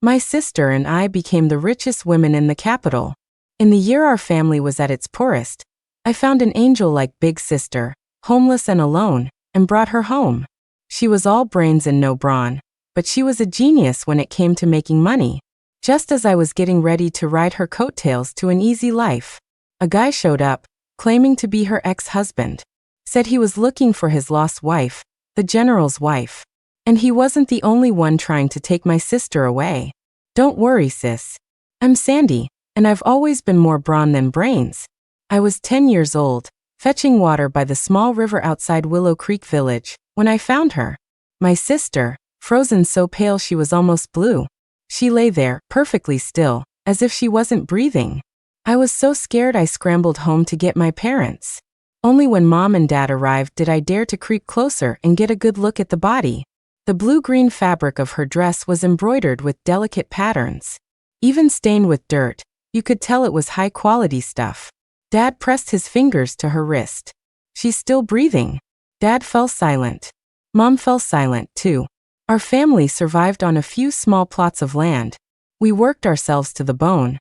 My sister and I became the richest women in the capital. In the year our family was at its poorest, I found an angel-like big sister, homeless and alone, and brought her home. She was all brains and no brawn, but she was a genius when it came to making money. Just as I was getting ready to ride her coattails to an easy life, a guy showed up, claiming to be her ex-husband. Said he was looking for his lost wife, the general's wife. And he wasn't the only one trying to take my sister away. Don't worry, sis. I'm Sandy, and I've always been more brawn than brains. I was 10 years old, fetching water by the small river outside Willow Creek Village, when I found her. My sister, frozen so pale she was almost blue. She lay there, perfectly still, as if she wasn't breathing. I was so scared I scrambled home to get my parents. Only when Mom and Dad arrived did I dare to creep closer and get a good look at the body. The blue-green fabric of her dress was embroidered with delicate patterns. Even stained with dirt, you could tell it was high-quality stuff. Dad pressed his fingers to her wrist. She's still breathing. Dad fell silent. Mom fell silent, too. Our family survived on a few small plots of land. We worked ourselves to the bone.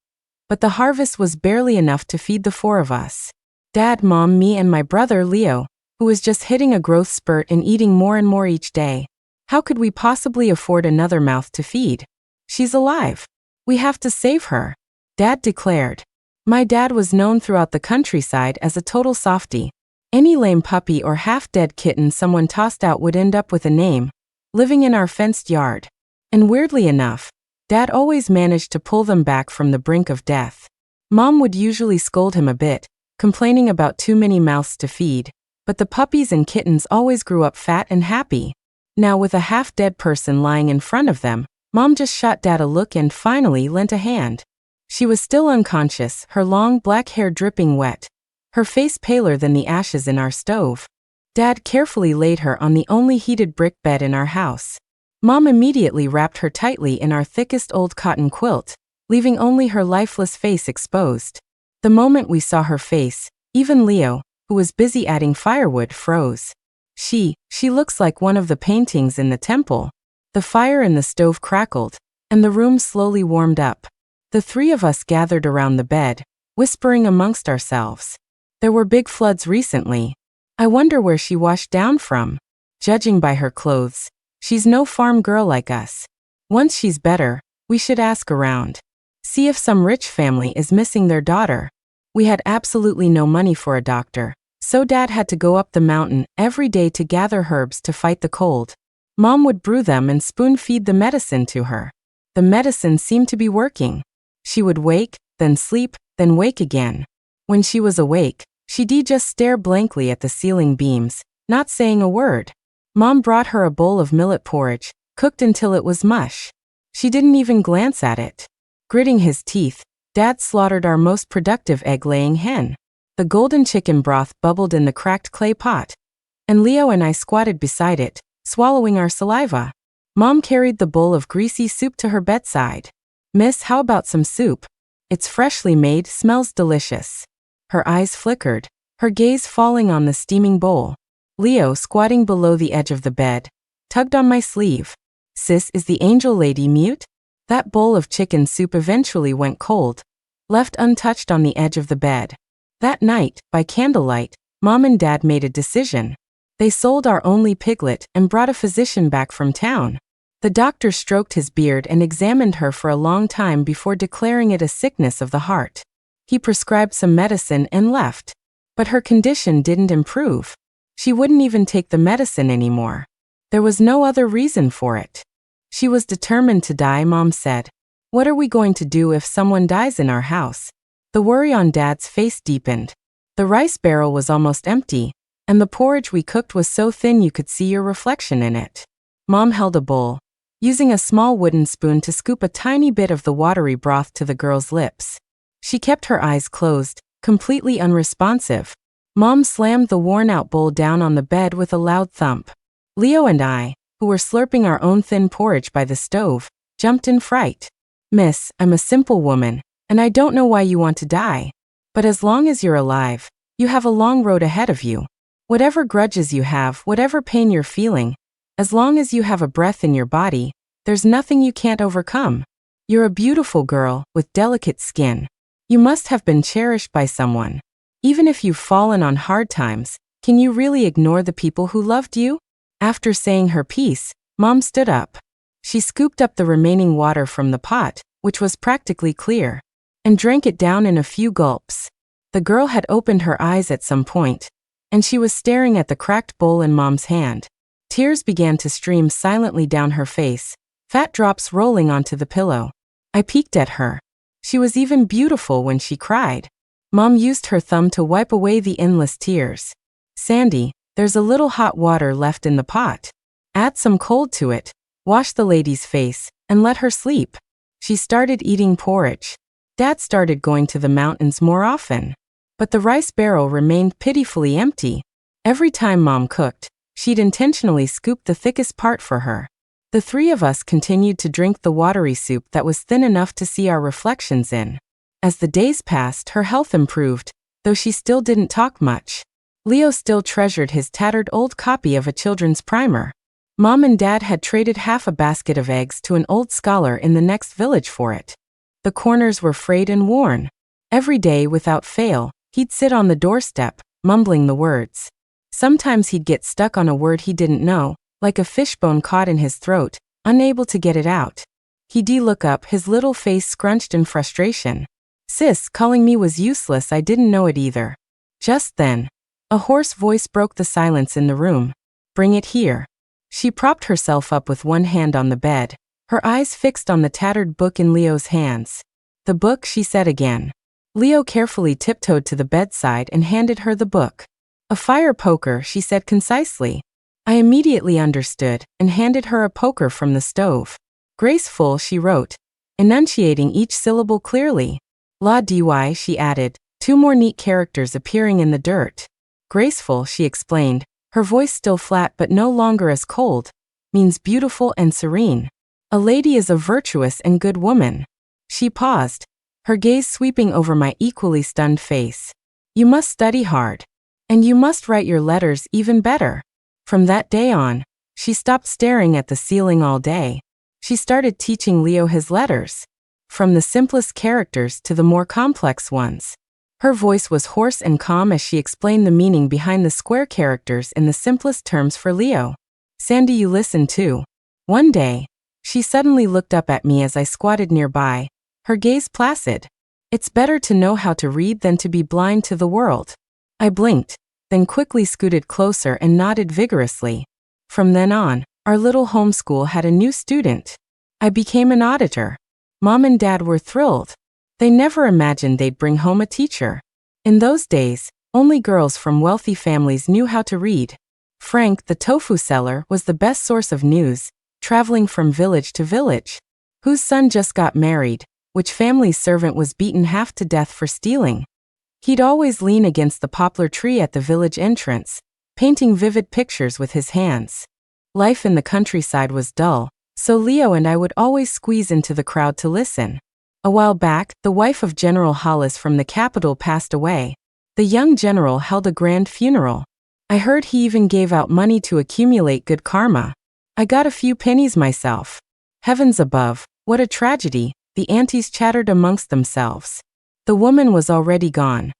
But the harvest was barely enough to feed the 4 of us. Dad, Mom, me, and my brother, Leo, who was just hitting a growth spurt and eating more and more each day. How could we possibly afford another mouth to feed? She's alive. We have to save her, Dad declared. My dad was known throughout the countryside as a total softie. Any lame puppy or half-dead kitten someone tossed out would end up with a name, living in our fenced yard. And weirdly enough, Dad always managed to pull them back from the brink of death. Mom would usually scold him a bit, complaining about too many mouths to feed, but the puppies and kittens always grew up fat and happy. Now with a half-dead person lying in front of them, Mom just shot Dad a look and finally lent a hand. She was still unconscious, her long black hair dripping wet, her face paler than the ashes in our stove. Dad carefully laid her on the only heated brick bed in our house. Mom immediately wrapped her tightly in our thickest old cotton quilt, leaving only her lifeless face exposed. The moment we saw her face, even Leo, who was busy adding firewood, froze. She looks like one of the paintings in the temple. The fire in the stove crackled, and the room slowly warmed up. The 3 of us gathered around the bed, whispering amongst ourselves. There were big floods recently. I wonder where she washed down from. Judging by her clothes, she's no farm girl like us. Once she's better, we should ask around. See if some rich family is missing their daughter. We had absolutely no money for a doctor, so Dad had to go up the mountain every day to gather herbs to fight the cold. Mom would brew them and spoon-feed the medicine to her. The medicine seemed to be working. She would wake, then sleep, then wake again. When she was awake, she'd just stare blankly at the ceiling beams, not saying a word. Mom brought her a bowl of millet porridge, cooked until it was mush. She didn't even glance at it. Gritting his teeth, Dad slaughtered our most productive egg-laying hen. The golden chicken broth bubbled in the cracked clay pot, and Leo and I squatted beside it, swallowing our saliva. Mom carried the bowl of greasy soup to her bedside. Miss, how about some soup? It's freshly made, smells delicious. Her eyes flickered, her gaze falling on the steaming bowl. Leo, squatting below the edge of the bed, tugged on my sleeve. Sis, is the angel lady mute? That bowl of chicken soup eventually went cold, left untouched on the edge of the bed. That night, by candlelight, Mom and Dad made a decision. They sold our only piglet and brought a physician back from town. The doctor stroked his beard and examined her for a long time before declaring it a sickness of the heart. He prescribed some medicine and left. But her condition didn't improve. She wouldn't even take the medicine anymore. There was no other reason for it. She was determined to die, Mom said. What are we going to do if someone dies in our house? The worry on Dad's face deepened. The rice barrel was almost empty, and the porridge we cooked was so thin you could see your reflection in it. Mom held a bowl, using a small wooden spoon to scoop a tiny bit of the watery broth to the girl's lips. She kept her eyes closed, completely unresponsive. Mom slammed the worn-out bowl down on the bed with a loud thump. Leo and I, who were slurping our own thin porridge by the stove, jumped in fright. Miss, I'm a simple woman, and I don't know why you want to die. But as long as you're alive, you have a long road ahead of you. Whatever grudges you have, whatever pain you're feeling, as long as you have a breath in your body, there's nothing you can't overcome. You're a beautiful girl with delicate skin. You must have been cherished by someone. Even if you've fallen on hard times, can you really ignore the people who loved you? After saying her piece, Mom stood up. She scooped up the remaining water from the pot, which was practically clear, and drank it down in a few gulps. The girl had opened her eyes at some point, and she was staring at the cracked bowl in Mom's hand. Tears began to stream silently down her face, fat drops rolling onto the pillow. I peeked at her. She was even beautiful when she cried. Mom used her thumb to wipe away the endless tears. Sandy, there's a little hot water left in the pot. Add some cold to it, wash the lady's face, and let her sleep. She started eating porridge. Dad started going to the mountains more often. But the rice barrel remained pitifully empty. Every time Mom cooked, she'd intentionally scoop the thickest part for her. The three of us continued to drink the watery soup that was thin enough to see our reflections in. As the days passed, her health improved, though she still didn't talk much. Leo still treasured his tattered old copy of a children's primer. Mom and Dad had traded half a basket of eggs to an old scholar in the next village for it. The corners were frayed and worn. Every day, without fail, he'd sit on the doorstep, mumbling the words. Sometimes he'd get stuck on a word he didn't know, like a fishbone caught in his throat, unable to get it out. He'd look up, his little face scrunched in frustration. Sis, calling me was useless, I didn't know it either. Just then, a hoarse voice broke the silence in the room. Bring it here. She propped herself up with one hand on the bed, her eyes fixed on the tattered book in Leo's hands. The book, she said again. Leo carefully tiptoed to the bedside and handed her the book. A fire poker, she said concisely. I immediately understood and handed her a poker from the stove. Graceful, she wrote, enunciating each syllable clearly. La dy, she added, 2 more neat characters appearing in the dirt. Graceful, she explained, her voice still flat but no longer as cold, means beautiful and serene. A lady is a virtuous and good woman. She paused, her gaze sweeping over my equally stunned face. You must study hard. And you must write your letters even better. From that day on, she stopped staring at the ceiling all day. She started teaching Leo his letters, from the simplest characters to the more complex ones. Her voice was hoarse and calm as she explained the meaning behind the square characters in the simplest terms for Leo. Sandy, you listen too. One day, she suddenly looked up at me as I squatted nearby, her gaze placid. It's better to know how to read than to be blind to the world. I blinked, then quickly scooted closer and nodded vigorously. From then on, our little homeschool had a new student. I became an auditor. Mom and Dad were thrilled. They never imagined they'd bring home a teacher. In those days, only girls from wealthy families knew how to read. Frank, the tofu seller, was the best source of news, traveling from village to village. Whose son just got married, which family's servant was beaten half to death for stealing. He'd always lean against the poplar tree at the village entrance, painting vivid pictures with his hands. Life in the countryside was dull, so Leo and I would always squeeze into the crowd to listen. A while back, the wife of General Hollis from the capital passed away. The young general held a grand funeral. I heard he even gave out money to accumulate good karma. I got a few pennies myself. Heavens above, what a tragedy, the aunties chattered amongst themselves. The woman was already gone.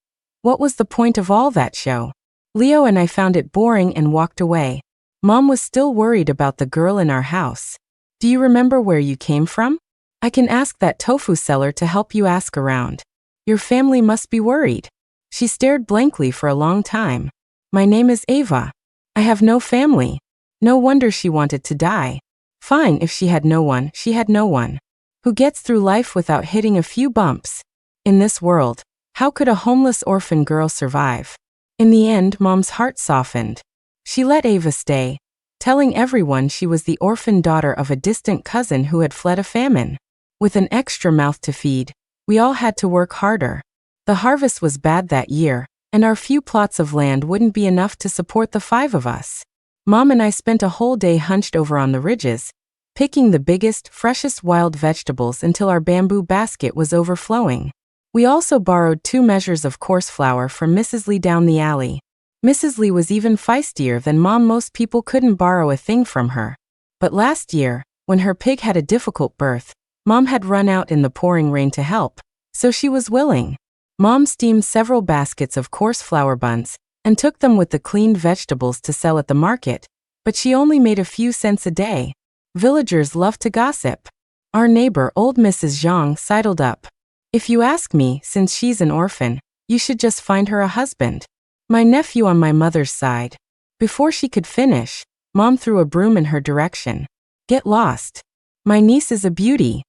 What was the point of all that show? Leo and I found it boring and walked away. Mom was still worried about the girl in our house. Do you remember where you came from? I can ask that tofu seller to help you ask around. Your family must be worried. She stared blankly for a long time. My name is Ava. I have no family. No wonder she wanted to die. Fine, if she had no one, she had no one. Who gets through life without hitting a few bumps? In this world, how could a homeless orphan girl survive? In the end, Mom's heart softened. She let Ava stay, telling everyone she was the orphan daughter of a distant cousin who had fled a famine. With an extra mouth to feed, we all had to work harder. The harvest was bad that year, and our few plots of land wouldn't be enough to support the 5 of us. Mom and I spent a whole day hunched over on the ridges, picking the biggest, freshest wild vegetables until our bamboo basket was overflowing. We also borrowed 2 measures of coarse flour from Mrs. Lee down the alley. Mrs. Lee was even feistier than Mom. Most people couldn't borrow a thing from her. But last year, when her pig had a difficult birth, Mom had run out in the pouring rain to help, so she was willing. Mom steamed several baskets of coarse flour buns and took them with the cleaned vegetables to sell at the market, but she only made a few cents a day. Villagers loved to gossip. Our neighbor, old Mrs. Zhang, sidled up. If you ask me, since she's an orphan, you should just find her a husband. My nephew on my mother's side. Before she could finish, Mom threw a broom in her direction. Get lost. My niece is a beauty.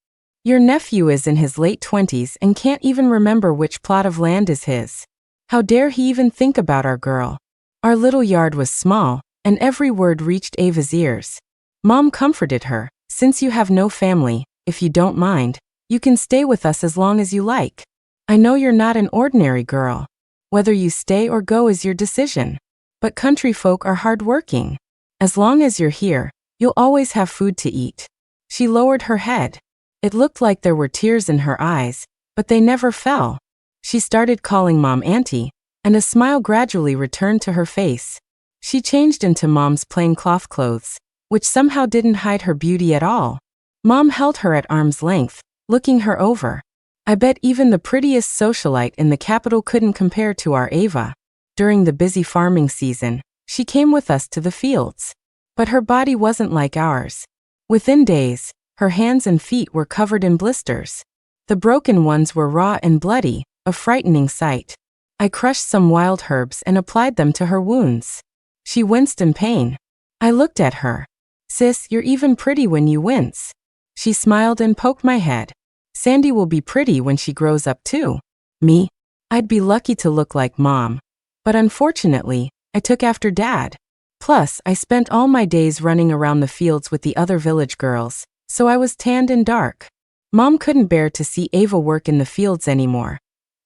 Your nephew is in his late 20s and can't even remember which plot of land is his. How dare he even think about our girl? Our little yard was small, and every word reached Ava's ears. Mom comforted her. Since you have no family, if you don't mind, you can stay with us as long as you like. I know you're not an ordinary girl. Whether you stay or go is your decision. But country folk are hardworking. As long as you're here, you'll always have food to eat. She lowered her head. It looked like there were tears in her eyes, but they never fell. She started calling Mom Auntie, and a smile gradually returned to her face. She changed into Mom's plain cloth clothes, which somehow didn't hide her beauty at all. Mom held her at arm's length, looking her over. I bet even the prettiest socialite in the capital couldn't compare to our Ava. During the busy farming season, she came with us to the fields. But her body wasn't like ours. Within days, her hands and feet were covered in blisters. The broken ones were raw and bloody, a frightening sight. I crushed some wild herbs and applied them to her wounds. She winced in pain. I looked at her. Sis, you're even pretty when you wince. She smiled and poked my head. Sandy will be pretty when she grows up too. Me? I'd be lucky to look like Mom. But unfortunately, I took after Dad. Plus, I spent all my days running around the fields with the other village girls, so I was tanned and dark. Mom couldn't bear to see Ava work in the fields anymore.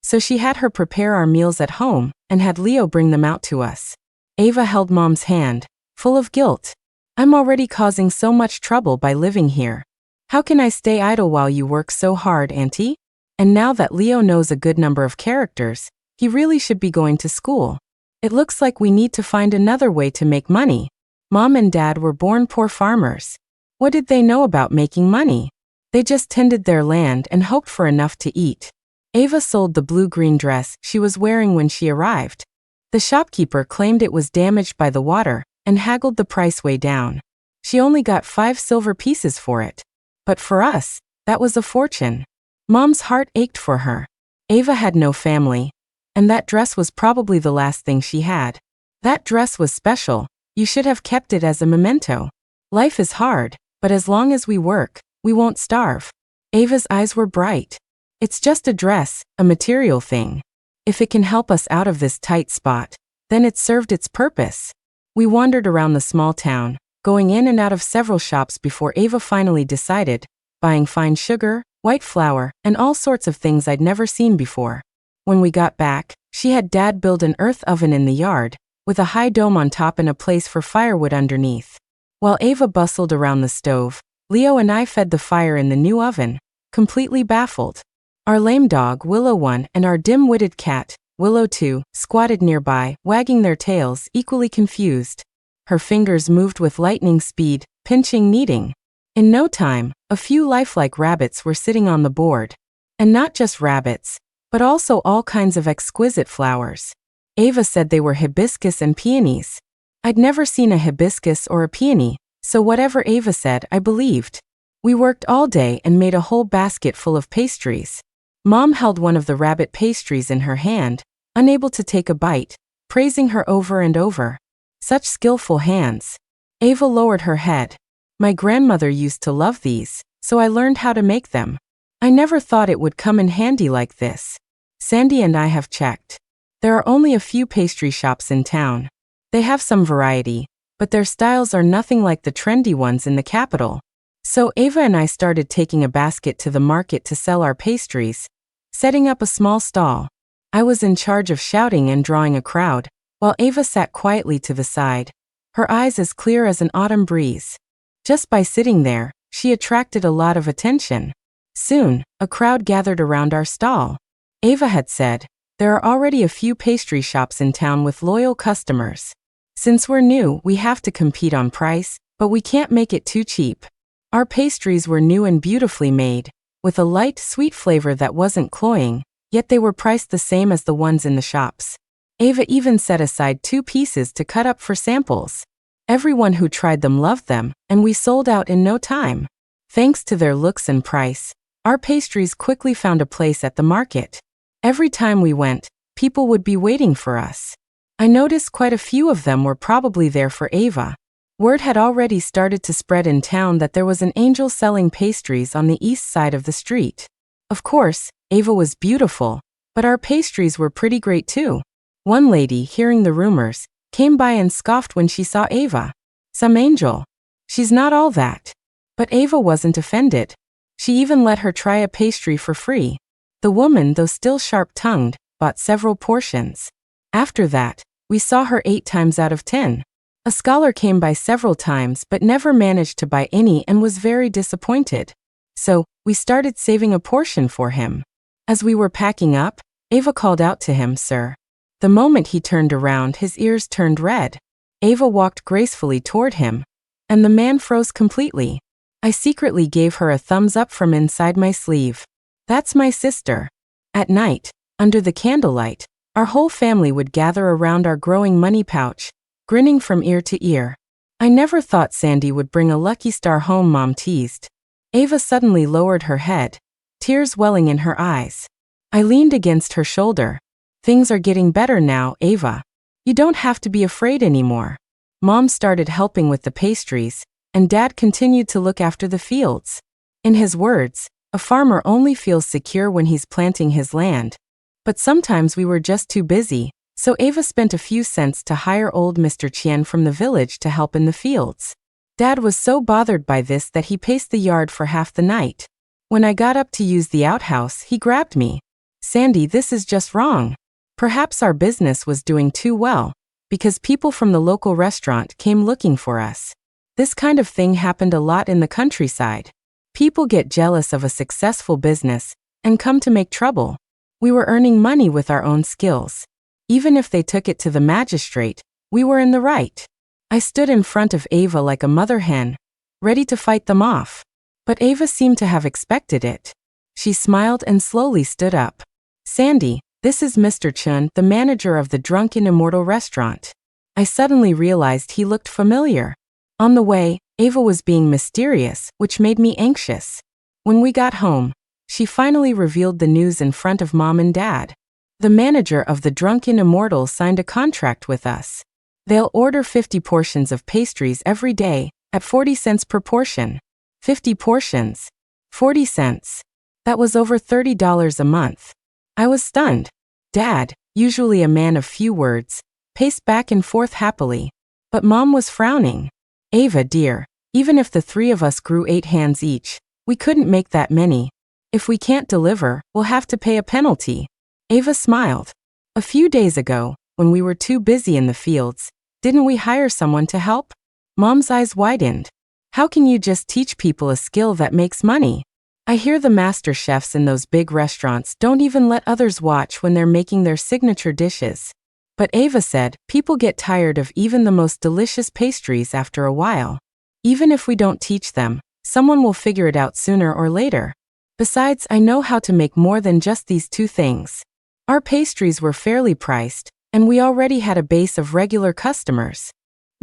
So she had her prepare our meals at home and had Leo bring them out to us. Ava held Mom's hand, full of guilt. I'm already causing so much trouble by living here. How can I stay idle while you work so hard, Auntie? And now that Leo knows a good number of characters, he really should be going to school. It looks like we need to find another way to make money. Mom and Dad were born poor farmers. What did they know about making money? They just tended their land and hoped for enough to eat. Ava sold the blue-green dress she was wearing when she arrived. The shopkeeper claimed it was damaged by the water and haggled the price way down. She only got 5 silver pieces for it. But for us, that was a fortune. Mom's heart ached for her. Ava had no family, and that dress was probably the last thing she had. That dress was special. You should have kept it as a memento. Life is hard, but as long as we work, we won't starve. Ava's eyes were bright. It's just a dress, a material thing. If it can help us out of this tight spot, then it served its purpose. We wandered around the small town, going in and out of several shops before Ava finally decided, buying fine sugar, white flour, and all sorts of things I'd never seen before. When we got back, she had Dad build an earth oven in the yard, with a high dome on top and a place for firewood underneath. While Ava bustled around the stove, Leo and I fed the fire in the new oven, completely baffled. Our lame dog, Willow 1, and our dim-witted cat, Willow 2, squatted nearby, wagging their tails, equally confused. Her fingers moved with lightning speed, pinching, kneading. In no time, a few lifelike rabbits were sitting on the board. And not just rabbits, but also all kinds of exquisite flowers. Ava said they were hibiscus and peonies. I'd never seen a hibiscus or a peony, so whatever Ava said, I believed. We worked all day and made a whole basket full of pastries. Mom held one of the rabbit pastries in her hand, unable to take a bite, praising her over and over. Such skillful hands. Ava lowered her head. My grandmother used to love these, so I learned how to make them. I never thought it would come in handy like this. Sandy and I have checked. There are only a few pastry shops in town. They have some variety, but their styles are nothing like the trendy ones in the capital. So Ava and I started taking a basket to the market to sell our pastries, setting up a small stall. I was in charge of shouting and drawing a crowd, while Ava sat quietly to the side, her eyes as clear as an autumn breeze. Just by sitting there, she attracted a lot of attention. Soon, a crowd gathered around our stall. Ava had said, there are already a few pastry shops in town with loyal customers. Since we're new, we have to compete on price, but we can't make it too cheap. Our pastries were new and beautifully made, with a light, sweet flavor that wasn't cloying, yet they were priced the same as the ones in the shops. Ava even set aside 2 pieces to cut up for samples. Everyone who tried them loved them, and we sold out in no time. Thanks to their looks and price, our pastries quickly found a place at the market. Every time we went, people would be waiting for us. I noticed quite a few of them were probably there for Ava. Word had already started to spread in town that there was an angel selling pastries on the east side of the street. Of course, Ava was beautiful, but our pastries were pretty great too. One lady, hearing the rumors, came by and scoffed when she saw Ava. Some angel. She's not all that. But Ava wasn't offended. She even let her try a pastry for free. The woman, though still sharp-tongued, bought several portions. After that, we saw her 8 times out of 10. A scholar came by several times but never managed to buy any and was very disappointed. So, we started saving a portion for him. As we were packing up, Ava called out to him, "Sir." The moment he turned around, his ears turned red. Ava walked gracefully toward him, and the man froze completely. I secretly gave her a thumbs up from inside my sleeve. That's my sister. At night, under the candlelight, our whole family would gather around our growing money pouch, grinning from ear to ear. "I never thought Sandy would bring a lucky star home," Mom teased. Ava suddenly lowered her head, tears welling in her eyes. I leaned against her shoulder. "Things are getting better now, Ava. You don't have to be afraid anymore." Mom started helping with the pastries, and Dad continued to look after the fields. In his words, a farmer only feels secure when he's planting his land. But sometimes we were just too busy, so Ava spent a few cents to hire old Mr. Chien from the village to help in the fields. Dad was so bothered by this that he paced the yard for half the night. When I got up to use the outhouse, he grabbed me. "Sandy, this is just wrong." Perhaps our business was doing too well, because people from the local restaurant came looking for us. This kind of thing happened a lot in the countryside. People get jealous of a successful business and come to make trouble. We were earning money with our own skills. Even if they took it to the magistrate, we were in the right. I stood in front of Ava like a mother hen, ready to fight them off. But Ava seemed to have expected it. She smiled and slowly stood up. "Sandy, this is Mr. Chun, the manager of the Drunken Immortal restaurant." I suddenly realized he looked familiar. On the way, Ava was being mysterious, which made me anxious. When we got home, she finally revealed the news in front of Mom and Dad. The manager of the Drunken Immortal signed a contract with us. They'll order 50 portions of pastries every day, at 40 cents per portion. 50 portions. 40 cents. That was over $30 a month. I was stunned. Dad, usually a man of few words, paced back and forth happily. But Mom was frowning. "Ava, dear, even if the 3 of us grew 8 hands each, we couldn't make that many. If we can't deliver, we'll have to pay a penalty." Ava smiled. "A few days ago, when we were too busy in the fields, didn't we hire someone to help?" Mom's eyes widened. "How can you just teach people a skill that makes money? I hear the master chefs in those big restaurants don't even let others watch when they're making their signature dishes." But Ava said, "People get tired of even the most delicious pastries after a while. Even if we don't teach them, someone will figure it out sooner or later. Besides, I know how to make more than just these 2 things." Our pastries were fairly priced, and we already had a base of regular customers.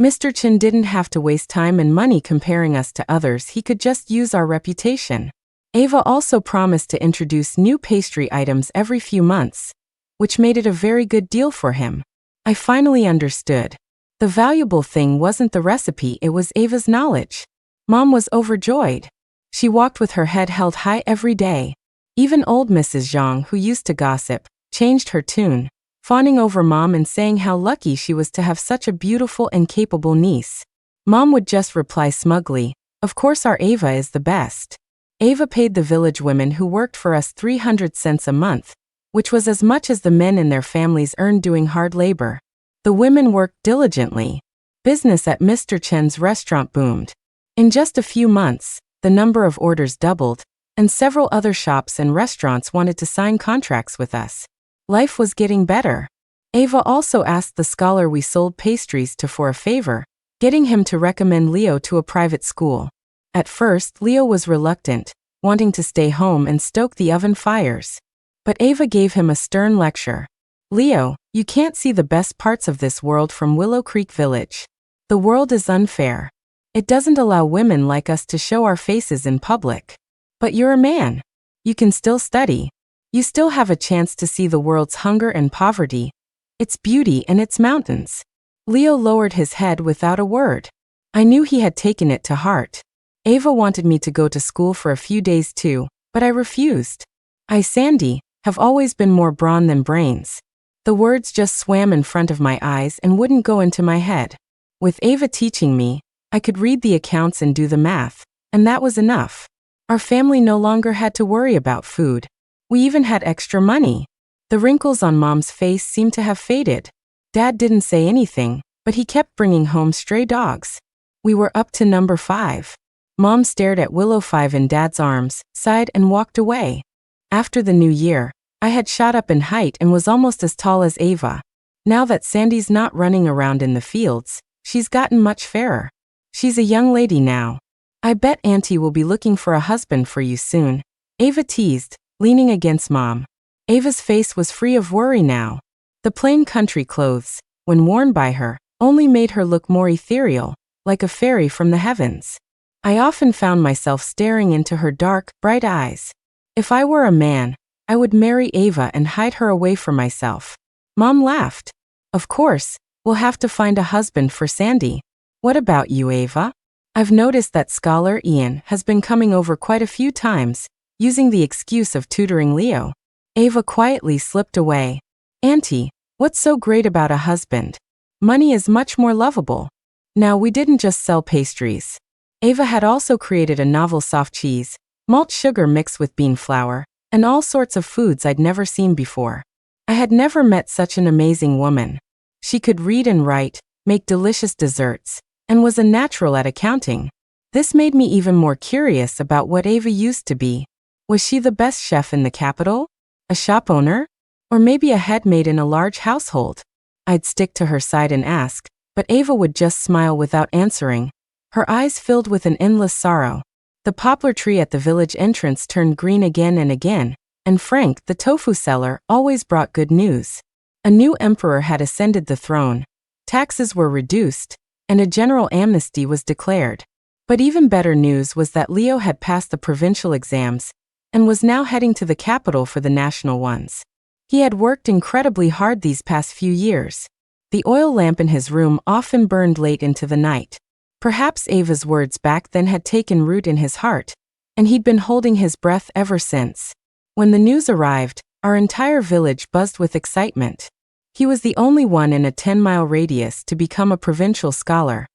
Mr. Chin didn't have to waste time and money comparing us to others, he could just use our reputation. Ava also promised to introduce new pastry items every few months, which made it a very good deal for him. I finally understood. The valuable thing wasn't the recipe, it was Ava's knowledge. Mom was overjoyed. She walked with her head held high every day. Even old Mrs. Zhang, who used to gossip, changed her tune, fawning over Mom and saying how lucky she was to have such a beautiful and capable niece. Mom would just reply smugly, "Of course our Ava is the best." Ava paid the village women who worked for us 300 cents a month, which was as much as the men and their families earned doing hard labor. The women worked diligently. Business at Mr. Chen's restaurant boomed. In just a few months, the number of orders doubled, and several other shops and restaurants wanted to sign contracts with us. Life was getting better. Ava also asked the scholar we sold pastries to for a favor, getting him to recommend Leo to a private school. At first, Leo was reluctant, wanting to stay home and stoke the oven fires. But Ava gave him a stern lecture. Leo, you can't see the best parts of this world from Willow Creek Village. The world is unfair. It doesn't allow women like us to show our faces in public. But you're a man. You can still study. You still have a chance to see the world's hunger and poverty, its beauty and its mountains. Leo lowered his head without a word. I knew he had taken it to heart. Ava wanted me to go to school for a few days too, but I refused. I, Sandy, have always been more brawn than brains. The words just swam in front of my eyes and wouldn't go into my head. With Ava teaching me, I could read the accounts and do the math, and that was enough. Our family no longer had to worry about food. We even had extra money. The wrinkles on Mom's face seemed to have faded. Dad didn't say anything, but he kept bringing home stray dogs. We were up to number 5. Mom stared at Willow 5 in Dad's arms, sighed and walked away. After the new year, I had shot up in height and was almost as tall as Ava. Now that Sandy's not running around in the fields, she's gotten much fairer. She's a young lady now. I bet Auntie will be looking for a husband for you soon, Ava teased, leaning against Mom. Ava's face was free of worry now. The plain country clothes, when worn by her, only made her look more ethereal, like a fairy from the heavens. I often found myself staring into her dark, bright eyes. If I were a man, I would marry Ava and hide her away from myself. Mom laughed. Of course, we'll have to find a husband for Sandy. What about you, Ava? I've noticed that Scholar Ian has been coming over quite a few times, using the excuse of tutoring Leo. Ava quietly slipped away. Auntie, what's so great about a husband? Money is much more lovable. Now, we didn't just sell pastries. Ava had also created a novel soft cheese, malt sugar mixed with bean flour, and all sorts of foods I'd never seen before. I had never met such an amazing woman. She could read and write, make delicious desserts, and was a natural at accounting. This made me even more curious about what Ava used to be. Was she the best chef in the capital? A shop owner? Or maybe a head maid in a large household? I'd stick to her side and ask, but Ava would just smile without answering. Her eyes filled with an endless sorrow. The poplar tree at the village entrance turned green again and again, and Frank, the tofu seller, always brought good news. A new emperor had ascended the throne, taxes were reduced, and a general amnesty was declared. But even better news was that Leo had passed the provincial exams and was now heading to the capital for the national ones. He had worked incredibly hard these past few years. The oil lamp in his room often burned late into the night. Perhaps Ava's words back then had taken root in his heart, and he'd been holding his breath ever since. When the news arrived, our entire village buzzed with excitement. He was the only one in a 10-mile radius to become a provincial scholar.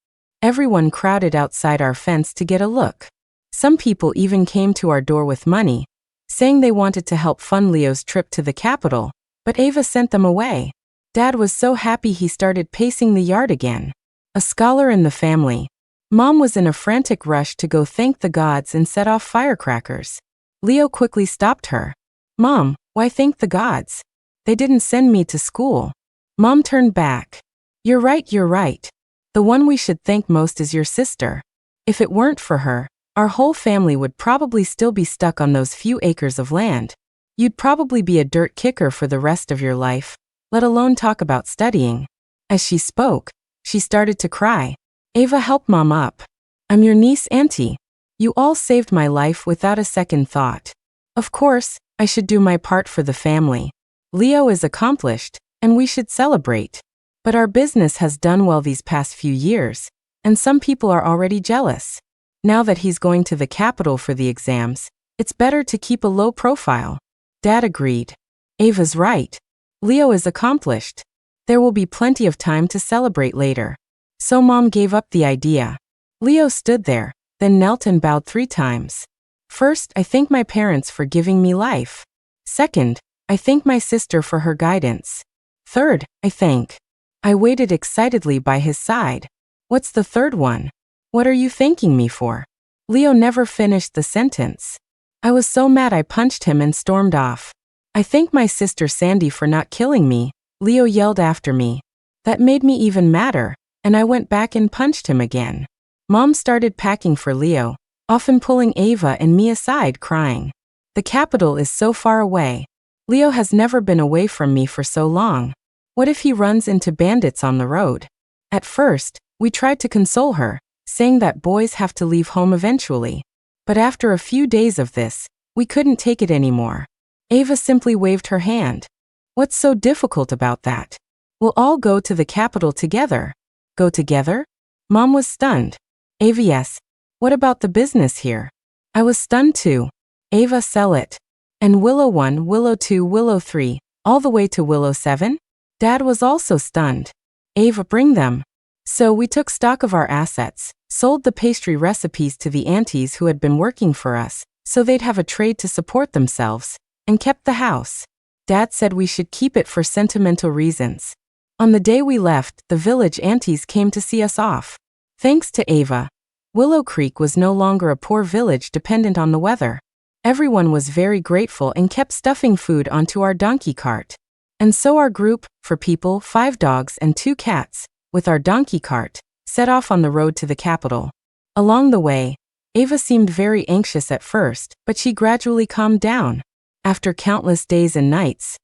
Everyone crowded outside our fence to get a look. Some people even came to our door with money, saying they wanted to help fund Leo's trip to the capital, but Ava sent them away. Dad was so happy he started pacing the yard again. A scholar in the family. Mom was in a frantic rush to go thank the gods and set off firecrackers. Leo quickly stopped her. Mom, why thank the gods? They didn't send me to school. Mom turned back. You're right, you're right. The one we should thank most is your sister. If it weren't for her, our whole family would probably still be stuck on those few acres of land. You'd probably be a dirt kicker for the rest of your life, let alone talk about studying. As she spoke, she started to cry. Ava helped Mom up. I'm your niece, Auntie. You all saved my life without a second thought. Of course, I should do my part for the family. Leo is accomplished, and we should celebrate. But our business has done well these past few years, and some people are already jealous. Now that he's going to the capital for the exams, it's better to keep a low profile. Dad agreed. Ava's right. Leo is accomplished. There will be plenty of time to celebrate later. So Mom gave up the idea. Leo stood there, then knelt and bowed 3 times. First, I thank my parents for giving me life. Second, I thank my sister for her guidance. Third, I waited excitedly by his side. What's the third one? What are you thanking me for? Leo never finished the sentence. I was so mad I punched him and stormed off. I thank my sister Sandy for not killing me, Leo yelled after me. That made me even madder, and I went back and punched him again. Mom started packing for Leo, often pulling Ava and me aside, crying. The capital is so far away. Leo has never been away from me for so long. What if he runs into bandits on the road? At first, we tried to console her, saying that boys have to leave home eventually. But after a few days of this, we couldn't take it anymore. Ava simply waved her hand. What's so difficult about that? We'll all go to the capital together. Go together? Mom was stunned. Ava, yes. What about the business here? I was stunned too. Ava, sell it. And Willow 1, Willow 2, Willow 3, all the way to Willow 7? Dad was also stunned. Ava, bring them. So we took stock of our assets, sold the pastry recipes to the aunties who had been working for us, so they'd have a trade to support themselves, and kept the house. Dad said we should keep it for sentimental reasons. On the day we left, the village aunties came to see us off. Thanks to Ava, Willow Creek was no longer a poor village dependent on the weather. Everyone was very grateful and kept stuffing food onto our donkey cart. And so our group, 4 people, 5 dogs and 2 cats, with our donkey cart, set off on the road to the capital. Along the way, Ava seemed very anxious at first, but she gradually calmed down. After countless days and nights,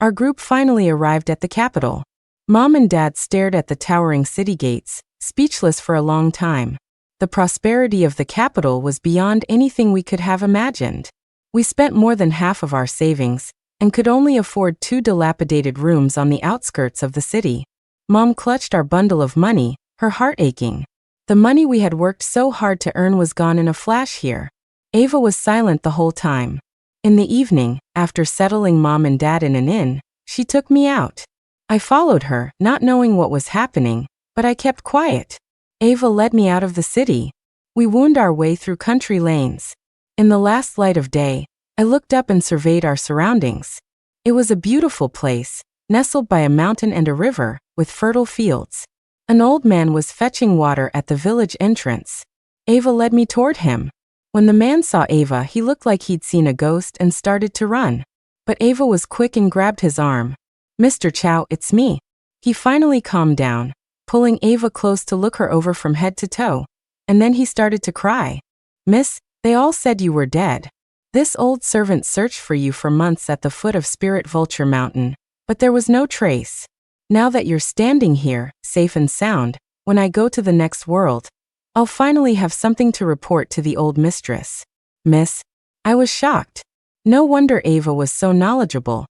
our group finally arrived at the capital. Mom and Dad stared at the towering city gates, speechless for a long time. The prosperity of the capital was beyond anything we could have imagined. We spent more than half of our savings, and could only afford 2 dilapidated rooms on the outskirts of the city. Mom clutched our bundle of money, her heart aching. The money we had worked so hard to earn was gone in a flash here. Ava was silent the whole time. In the evening, after settling Mom and Dad in an inn, she took me out. I followed her, not knowing what was happening, but I kept quiet. Ava led me out of the city. We wound our way through country lanes. In the last light of day, I looked up and surveyed our surroundings. It was a beautiful place, nestled by a mountain and a river, with fertile fields. An old man was fetching water at the village entrance. Ava led me toward him. When the man saw Ava, he looked like he'd seen a ghost and started to run. But Ava was quick and grabbed his arm. Mr. Chow, it's me. He finally calmed down, pulling Ava close to look her over from head to toe. And then he started to cry. Miss, they all said you were dead. This old servant searched for you for months at the foot of Spirit Vulture Mountain, but there was no trace. Now that you're standing here, safe and sound, when I go to the next world, I'll finally have something to report to the old mistress. Miss, I was shocked. No wonder Ava was so knowledgeable,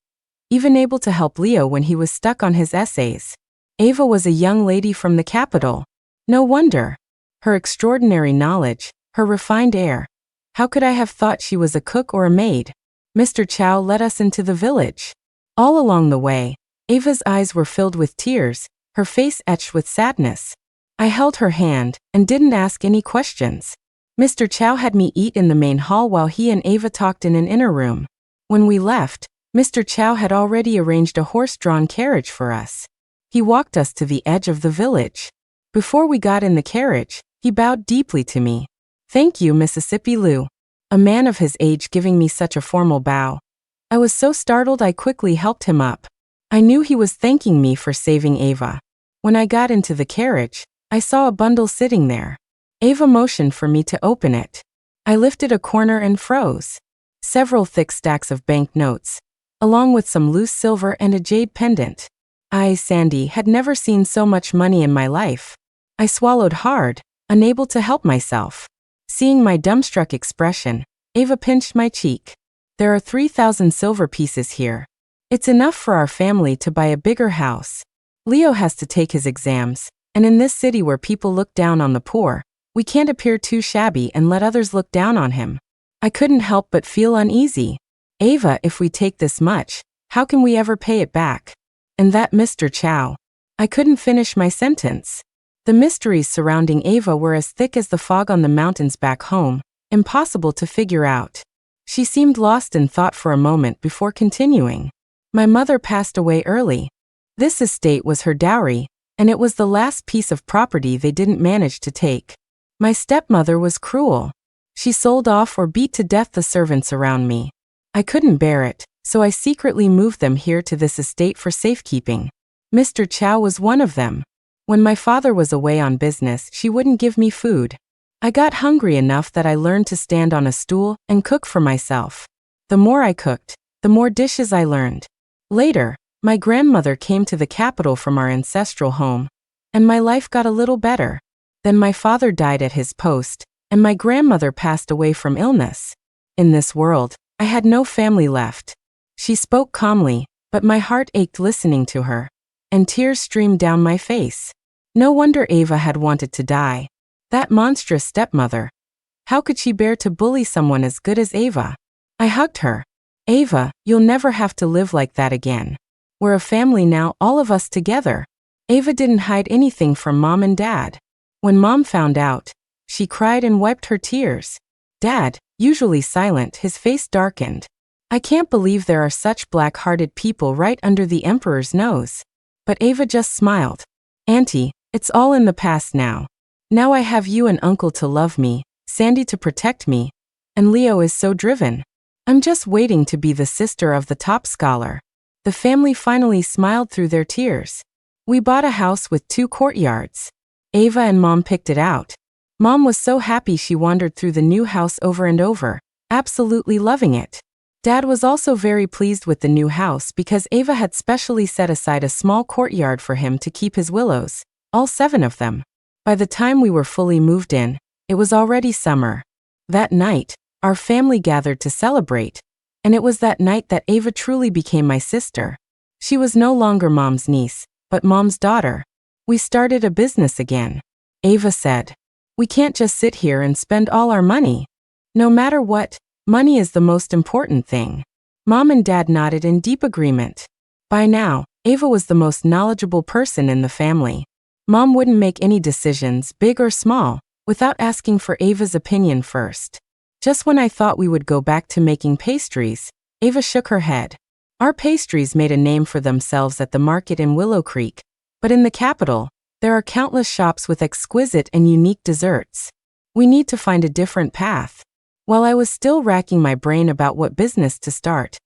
even able to help Leo when he was stuck on his essays. Ava was a young lady from the capital. No wonder. Her extraordinary knowledge, her refined air. How could I have thought she was a cook or a maid? Mr. Chow led us into the village. All along the way, Ava's eyes were filled with tears, her face etched with sadness. I held her hand and didn't ask any questions. Mr. Chow had me eat in the main hall while he and Ava talked in an inner room. When we left, Mr. Chow had already arranged a horse-drawn carriage for us. He walked us to the edge of the village. Before we got in the carriage, he bowed deeply to me. Thank you, Mississippi Lou. A man of his age giving me such a formal bow. I was so startled I quickly helped him up. I knew he was thanking me for saving Ava. When I got into the carriage, I saw a bundle sitting there. Ava motioned for me to open it. I lifted a corner and froze. Several thick stacks of bank notes, along with some loose silver and a jade pendant. I, Sandy, had never seen so much money in my life. I swallowed hard, unable to help myself. Seeing my dumbstruck expression, Ava pinched my cheek. There are 3,000 silver pieces here. It's enough for our family to buy a bigger house. Leo has to take his exams, and in this city where people look down on the poor, we can't appear too shabby and let others look down on him. I couldn't help but feel uneasy. Ava, if we take this much, how can we ever pay it back? And that Mr. Chow. I couldn't finish my sentence. The mysteries surrounding Ava were as thick as the fog on the mountains back home, impossible to figure out. She seemed lost in thought for a moment before continuing. My mother passed away early. This estate was her dowry, and it was the last piece of property they didn't manage to take. My stepmother was cruel. She sold off or beat to death the servants around me. I couldn't bear it, so I secretly moved them here to this estate for safekeeping. Mr. Chow was one of them. When my father was away on business, she wouldn't give me food. I got hungry enough that I learned to stand on a stool and cook for myself. The more I cooked, the more dishes I learned. Later, my grandmother came to the capital from our ancestral home, and my life got a little better. Then my father died at his post, and my grandmother passed away from illness. In this world, I had no family left. She spoke calmly, but my heart ached listening to her, and tears streamed down my face. No wonder Ava had wanted to die. That monstrous stepmother. How could she bear to bully someone as good as Ava? I hugged her. Ava, you'll never have to live like that again. We're a family now, all of us together. Ava didn't hide anything from Mom and Dad. When Mom found out, she cried and wiped her tears. Dad, usually silent, his face darkened. I can't believe there are such black-hearted people right under the Emperor's nose. But Ava just smiled. Auntie, it's all in the past now. Now I have you and Uncle to love me, Sandy to protect me, and Leo is so driven. I'm just waiting to be the sister of the top scholar. The family finally smiled through their tears. We bought a house with 2 courtyards. Ava and Mom picked it out. Mom was so happy she wandered through the new house over and over, absolutely loving it. Dad was also very pleased with the new house because Ava had specially set aside a small courtyard for him to keep his willows, all 7 of them. By the time we were fully moved in, it was already summer. That night, our family gathered to celebrate, and it was that night that Ava truly became my sister. She was no longer Mom's niece, but Mom's daughter. We started a business again. Ava said, "We can't just sit here and spend all our money. No matter what, money is the most important thing." Mom and Dad nodded in deep agreement. By now, Ava was the most knowledgeable person in the family. Mom wouldn't make any decisions, big or small, without asking for Ava's opinion first. Just when I thought we would go back to making pastries, Ava shook her head. Our pastries made a name for themselves at the market in Willow Creek, but in the capital, there are countless shops with exquisite and unique desserts. We need to find a different path. While I was still racking my brain about what business to start,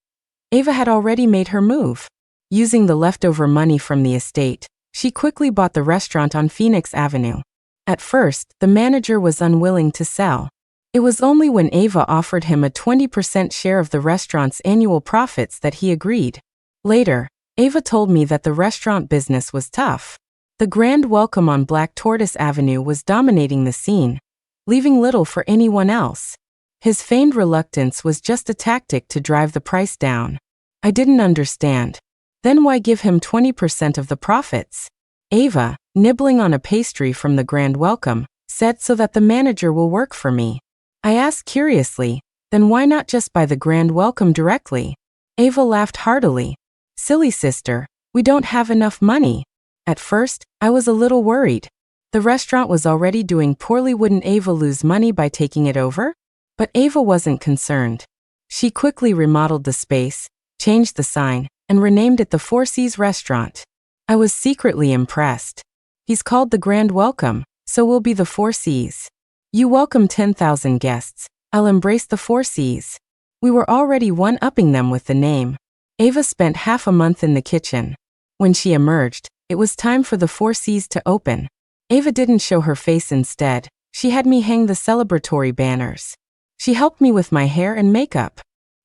Ava had already made her move. Using the leftover money from the estate, she quickly bought the restaurant on Phoenix Avenue. At first, the manager was unwilling to sell. It was only when Ava offered him a 20% share of the restaurant's annual profits that he agreed. Later, Ava told me that the restaurant business was tough. The grand welcome on Black Tortoise Avenue was dominating the scene, leaving little for anyone else. His feigned reluctance was just a tactic to drive the price down. I didn't understand. Then why give him 20% of the profits? Ava, nibbling on a pastry from the grand welcome, said, "So that the manager will work for me." I asked curiously, "Then why not just buy the grand welcome directly?" Ava laughed heartily. "Silly sister, we don't have enough money." At first, I was a little worried. The restaurant was already doing poorly, wouldn't Ava lose money by taking it over? But Ava wasn't concerned. She quickly remodeled the space, changed the sign, and renamed it the 4 Seas Restaurant. I was secretly impressed. "He's called the Grand Welcome, so we'll be the 4 Seas. You welcome 10,000 guests, I'll embrace the 4 Seas." We were already one-upping them with the name. Ava spent half a month in the kitchen. When she emerged, it was time for the 4 Seas to open. Ava didn't show her face. Instead, she had me hang the celebratory banners. She helped me with my hair and makeup.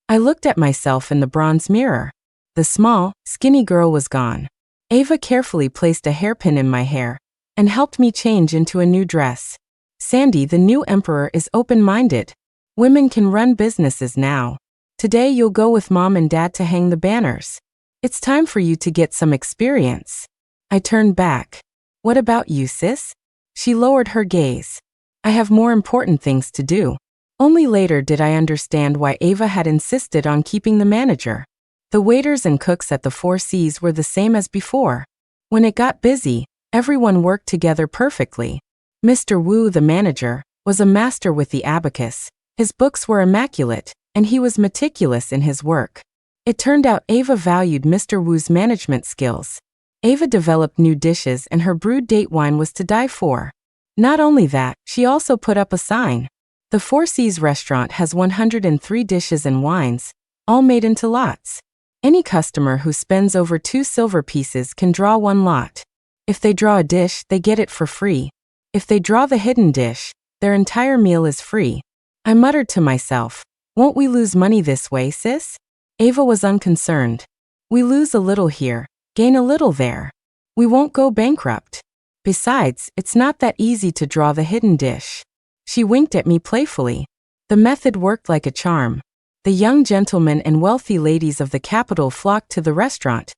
I looked at myself in the bronze mirror. The small, skinny girl was gone. Ava carefully placed a hairpin in my hair and helped me change into a new dress. "Sandy, the new emperor is open-minded. Women can run businesses now. Today you'll go with Mom and Dad to hang the banners. It's time for you to get some experience." I turned back. "What about you, sis?" She lowered her gaze. "I have more important things to do." Only later did I understand why Ava had insisted on keeping the manager. The waiters and cooks at the 4 Seas were the same as before. When it got busy, everyone worked together perfectly. Mr. Wu, the manager, was a master with the abacus. His books were immaculate, and he was meticulous in his work. It turned out Ava valued Mr. Wu's management skills. Ava developed new dishes, and her brewed date wine was to die for. Not only that, she also put up a sign. The 4 Seas restaurant has 103 dishes and wines, all made into lots. Any customer who spends over 2 silver pieces can draw 1 lot. If they draw a dish, they get it for free. If they draw the hidden dish, Their entire meal is free. I muttered to myself, won't we lose money this way, sis? Ava was unconcerned. We lose a little here, gain a little there. We won't go bankrupt. Besides, it's not that easy to draw the hidden dish. She winked at me playfully. The method worked like a charm. The young gentlemen and wealthy ladies of the capital flocked to the restaurant,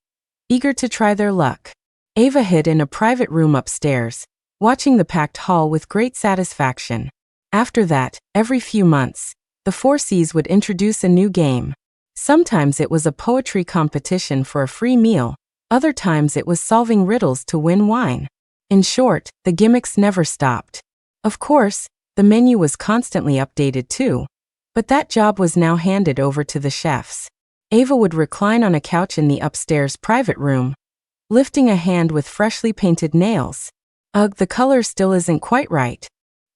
eager to try their luck. Ava hid in a private room upstairs, watching the packed hall with great satisfaction. After that, every few months, the Four Cs would introduce a new game. Sometimes it was a poetry competition for a free meal, other times it was solving riddles to win wine. In short, the gimmicks never stopped. Of course, the menu was constantly updated too, but that job was now handed over to the chefs. Ava would recline on a couch in the upstairs private room, lifting a hand with freshly painted nails. Ugh, the color still isn't quite right.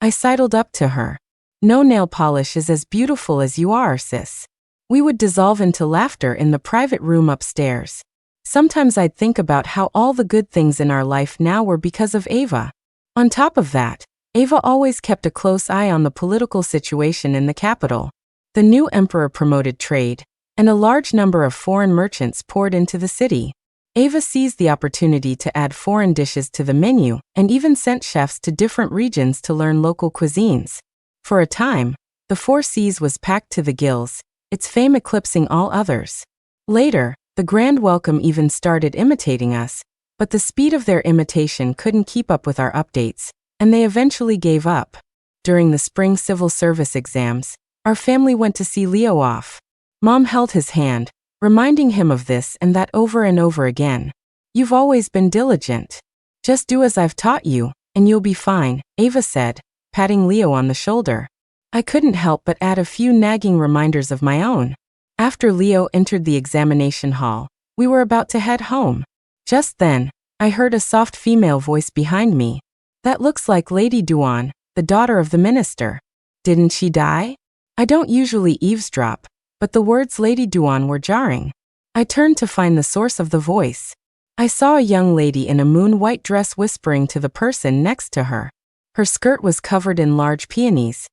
I sidled up to her. No nail polish is as beautiful as you are, sis. We would dissolve into laughter in the private room upstairs. Sometimes I'd think about how all the good things in our life now were because of Ava. On top of that, Ava always kept a close eye on the political situation in the capital. The new emperor promoted trade, and a large number of foreign merchants poured into the city. Ava seized the opportunity to add foreign dishes to the menu and even sent chefs to different regions to learn local cuisines. For a time, the Four Cs was packed to the gills, its fame eclipsing all others. Later, the grand welcome even started imitating us, but the speed of their imitation couldn't keep up with our updates, and they eventually gave up. During the spring civil service exams, our family went to see Leo off. Mom held his hand, reminding him of this and that over and over again. You've always been diligent. Just do as I've taught you, and you'll be fine, Ava said, patting Leo on the shoulder. I couldn't help but add a few nagging reminders of my own. After Leo entered the examination hall, we were about to head home. Just then, I heard a soft female voice behind me. That looks like Lady Duan, the daughter of the minister. Didn't she die? I don't usually eavesdrop, but the words Lady Duan were jarring. I turned to find the source of the voice. I saw a young lady in a moon-white dress whispering to the person next to her. Her skirt was covered in large peonies,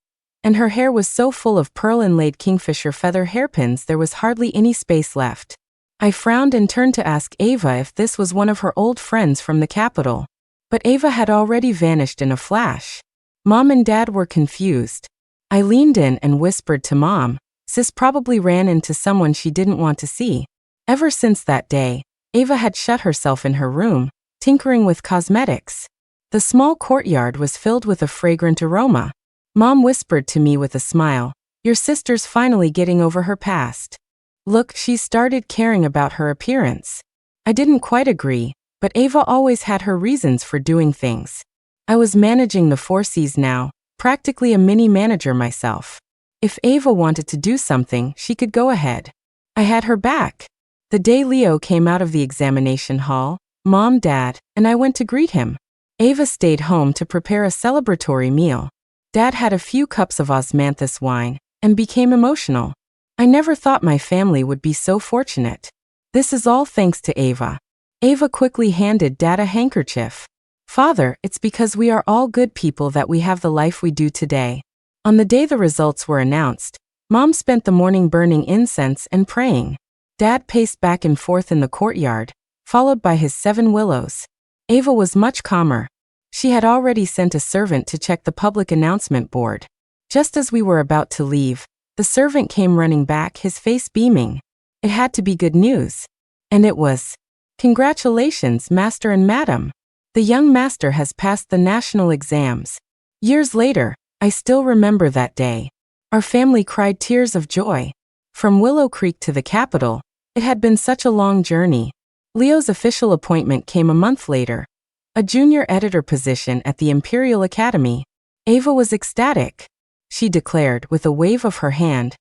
and her hair was so full of pearl-inlaid kingfisher feather hairpins there was hardly any space left. I frowned and turned to ask Ava if this was one of her old friends from the capital. But Ava had already vanished in a flash. Mom and Dad were confused. I leaned in and whispered to Mom, Sis probably ran into someone she didn't want to see. Ever since that day, Ava had shut herself in her room, tinkering with cosmetics. The small courtyard was filled with a fragrant aroma. Mom whispered to me with a smile, your sister's finally getting over her past. Look, she's started caring about her appearance. I didn't quite agree, but Ava always had her reasons for doing things. I was managing the Four Cs now, practically a mini manager myself. If Ava wanted to do something, she could go ahead. I had her back. The day Leo came out of the examination hall, Mom, Dad, and I went to greet him. Ava stayed home to prepare a celebratory meal. Dad had a few cups of osmanthus wine and became emotional. I never thought my family would be so fortunate. This is all thanks to Ava. Ava quickly handed Dad a handkerchief. Father, it's because we are all good people that we have the life we do today. On the day the results were announced, Mom spent the morning burning incense and praying. Dad paced back and forth in the courtyard, followed by his 7 willows. Ava was much calmer. She had already sent a servant to check the public announcement board. Just as we were about to leave, the servant came running back, his face beaming. It had to be good news. And it was. Congratulations, Master and Madam. The young master has passed the national exams. Years later, I still remember that day. Our family cried tears of joy. From Willow Creek to the capital, it had been such a long journey. Leo's official appointment came a month later. A junior editor position at the Imperial Academy. Ava was ecstatic. She declared, with a wave of her hand,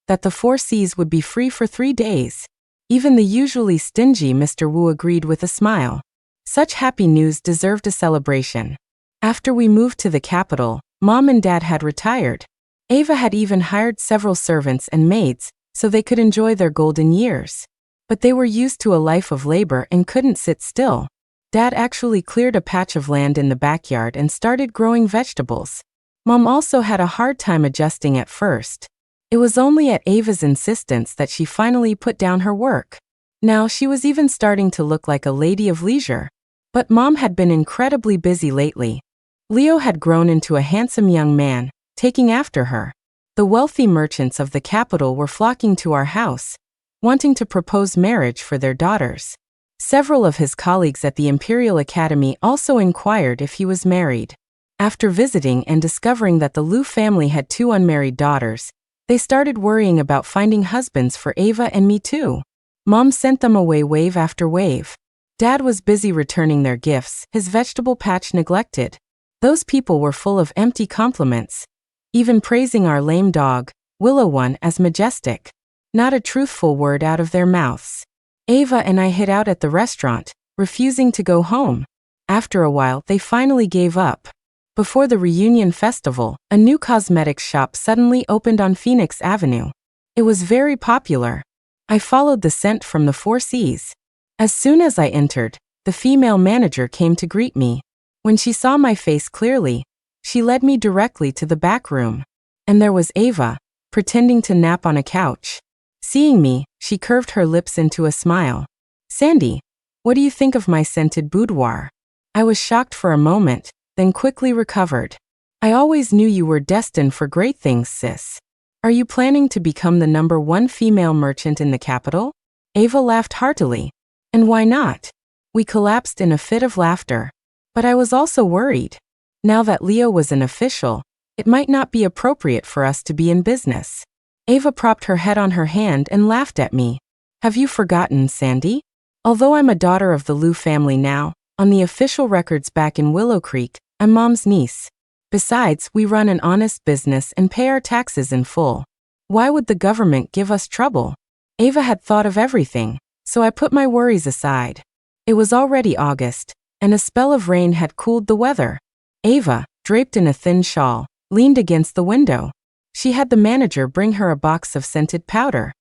that the Four Cs would be free for 3 days. Even the usually stingy Mr. Wu agreed with a smile. Such happy news deserved a celebration. After we moved to the capital, Mom and Dad had retired. Ava had even hired several servants and maids, so they could enjoy their golden years. But they were used to a life of labor and couldn't sit still. Dad actually cleared a patch of land in the backyard and started growing vegetables. Mom also had a hard time adjusting at first. It was only at Ava's insistence that she finally put down her work. Now she was even starting to look like a lady of leisure. But Mom had been incredibly busy lately. Leo had grown into a handsome young man, taking after her. The wealthy merchants of the capital were flocking to our house, wanting to propose marriage for their daughters. Several of his colleagues at the Imperial Academy also inquired if he was married. After visiting and discovering that the Liu family had 2 unmarried daughters, they started worrying about finding husbands for Ava and me too. Mom sent them away wave after wave. Dad was busy returning their gifts, his vegetable patch neglected. Those people were full of empty compliments, even praising our lame dog, Willow One, as majestic. Not a truthful word out of their mouths. Ava and I hid out at the restaurant, refusing to go home. After a while, they finally gave up. Before the reunion festival, a new cosmetics shop suddenly opened on Phoenix Avenue. It was very popular. I followed the scent from the 4 Cs. As soon as I entered, the female manager came to greet me. When she saw my face clearly, she led me directly to the back room. And there was Ava, pretending to nap on a couch. Seeing me, she curved her lips into a smile. "Sandy, what do you think of my scented boudoir?" I was shocked for a moment, then quickly recovered. "I always knew you were destined for great things, sis. Are you planning to become the #1 female merchant in the capital?" Ava laughed heartily. "And why not?" We collapsed in a fit of laughter. But I was also worried. Now that Leo was an official, it might not be appropriate for us to be in business. Ava propped her head on her hand and laughed at me. "Have you forgotten, Sandy? Although I'm a daughter of the Liu family now, on the official records back in Willow Creek, I'm Mom's niece. Besides, we run an honest business and pay our taxes in full. Why would the government give us trouble?" Ava had thought of everything, so I put my worries aside. It was already August, and a spell of rain had cooled the weather. Ava, draped in a thin shawl, leaned against the window. She had the manager bring her a box of scented powder.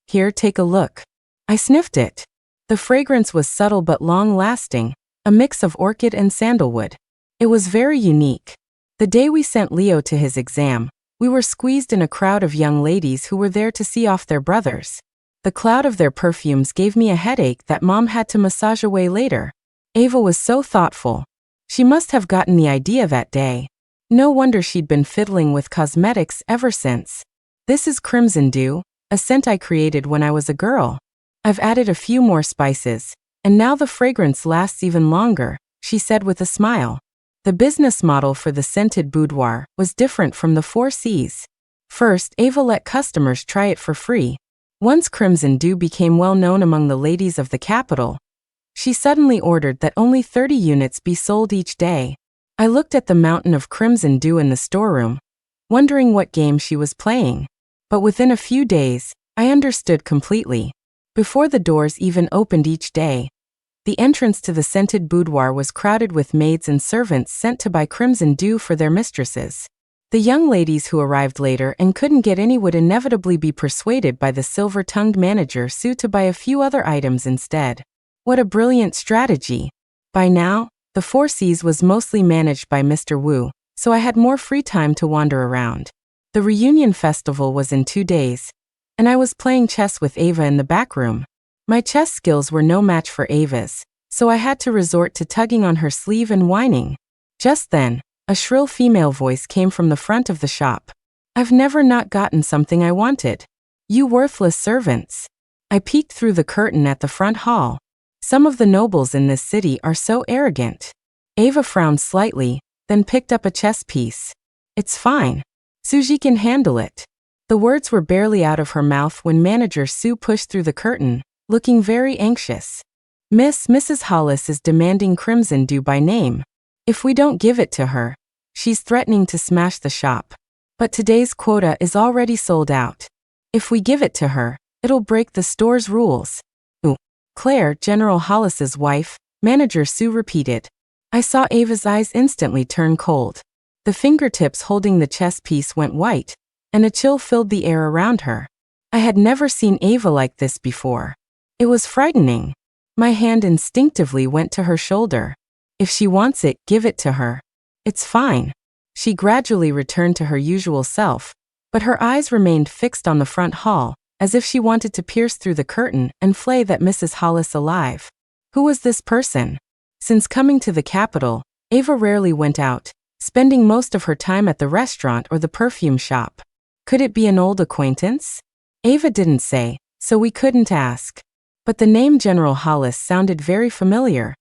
"Here, take a look." I sniffed it. The fragrance was subtle but long-lasting, a mix of orchid and sandalwood. It was very unique. The day we sent Leo to his exam, we were squeezed in a crowd of young ladies who were there to see off their brothers. The cloud of their perfumes gave me a headache that Mom had to massage away later. Ava was so thoughtful. She must have gotten the idea that day. No wonder she'd been fiddling with cosmetics ever since. "This is Crimson Dew, a scent I created when I was a girl. I've added a few more spices, and now the fragrance lasts even longer," she said with a smile. The business model for the scented boudoir was different from the 4 Cs. First, Ava let customers try it for free. Once Crimson Dew became well known among the ladies of the capital, she suddenly ordered that only 30 units be sold each day. I looked at the mountain of Crimson Dew in the storeroom, wondering what game she was playing. But within a few days, I understood completely. Before the doors even opened each day, the entrance to the scented boudoir was crowded with maids and servants sent to buy Crimson Dew for their mistresses. The young ladies who arrived later and couldn't get any would inevitably be persuaded by the silver-tongued manager Sue to buy a few other items instead. What a brilliant strategy! By now, the 4 Cs was mostly managed by Mr. Wu, so I had more free time to wander around. The reunion festival was in 2 days, and I was playing chess with Ava in the back room. My chess skills were no match for Ava's, so I had to resort to tugging on her sleeve and whining. Just then, a shrill female voice came from the front of the shop. "I've never not gotten something I wanted. You worthless servants." I peeked through the curtain at the front hall. Some of the nobles in this city are so arrogant. Ava frowned slightly, then picked up a chess piece. "It's fine. Suji can handle it." The words were barely out of her mouth when Manager Sue pushed through the curtain, looking very anxious. Mrs. Hollis is demanding Crimson Dew by name. If we don't give it to her, she's threatening to smash the shop. But today's quota is already sold out. If we give it to her, it'll break the store's rules." "Claire, General Hollis's wife," Manager Sue repeated. I saw Ava's eyes instantly turn cold. The fingertips holding the chess piece went white, and a chill filled the air around her. I had never seen Ava like this before. It was frightening. My hand instinctively went to her shoulder. "If she wants it, give it to her. It's fine." She gradually returned to her usual self, but her eyes remained fixed on the front hall, as if she wanted to pierce through the curtain and flay that Mrs. Hollis alive. Who was this person? Since coming to the capital, Ava rarely went out, spending most of her time at the restaurant or the perfume shop. Could it be an old acquaintance? Ava didn't say, so we couldn't ask. But the name General Hollis sounded very familiar,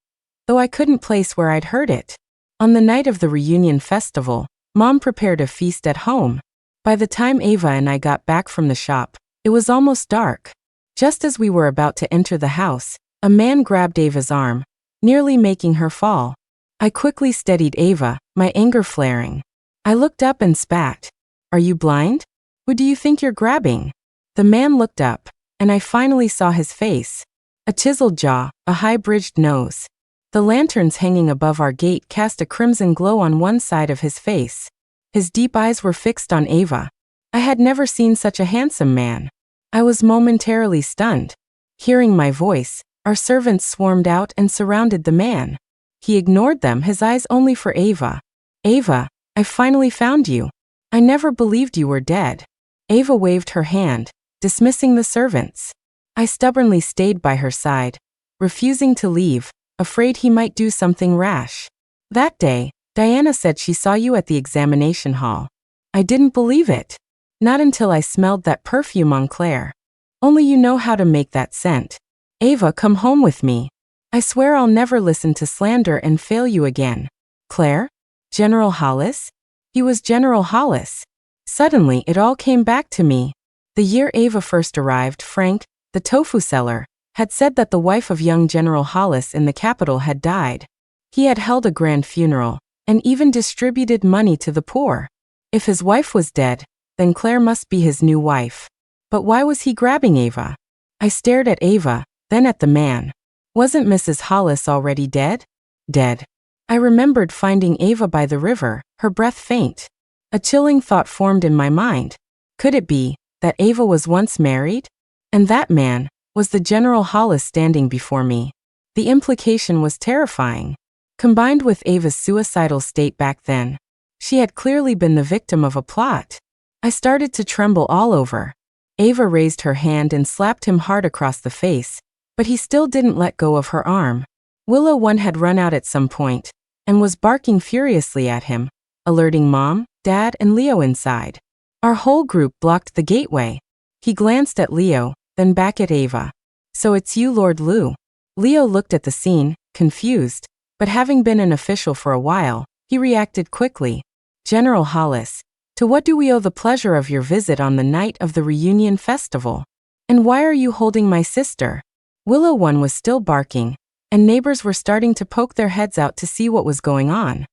though I couldn't place where I'd heard it. On the night of the reunion festival, Mom prepared a feast at home. By the time Ava and I got back from the shop, it was almost dark. Just as we were about to enter the house, a man grabbed Ava's arm, nearly making her fall. I quickly steadied Ava, my anger flaring. I looked up and spat. "Are you blind? Who do you think you're grabbing?" The man looked up, and I finally saw his face. A chiseled jaw, a high-bridged nose. The lanterns hanging above our gate cast a crimson glow on one side of his face. His deep eyes were fixed on Ava. I had never seen such a handsome man. I was momentarily stunned. Hearing my voice, our servants swarmed out and surrounded the man. He ignored them, his eyes only for Ava. "Ava, I finally found you. I never believed you were dead." Ava waved her hand, dismissing the servants. I stubbornly stayed by her side, refusing to leave, afraid he might do something rash. That day, Diana said she saw you at the examination hall. I didn't believe it. Not until I smelled that perfume on Claire. Only you know how to make that scent. Ava, come home with me. I swear I'll never listen to slander and fail you again. Claire? General Hollis? He was General Hollis. Suddenly, it all came back to me. The year Ava first arrived, Frank, the tofu seller, had said that the wife of young General Hollis in the capital had died. He had held a grand funeral, and even distributed money to the poor. If his wife was dead, then Claire must be his new wife. But why was he grabbing Ava? I stared at Ava, then at the man. Wasn't Mrs. Hollis already dead? Dead. I remembered finding Ava by the river, her breath faint. A chilling thought formed in my mind. Could it be that Ava was once married? And that man was the General Hollis standing before me. The implication was terrifying. Combined with Ava's suicidal state back then, she had clearly been the victim of a plot. I started to tremble all over. Ava raised her hand and slapped him hard across the face, but he still didn't let go of her arm. Willow One had run out at some point, and was barking furiously at him, alerting Mom, Dad, and Leo inside. Our whole group blocked the gateway. He glanced at Leo, then back at Ava. "So it's you, Lord Lou." Leo looked at the scene, confused, but having been an official for a while, he reacted quickly. "General Hollis, to what do we owe the pleasure of your visit on the night of the reunion festival? And why are you holding my sister?" Willow One was still barking, and neighbors were starting to poke their heads out to see what was going on.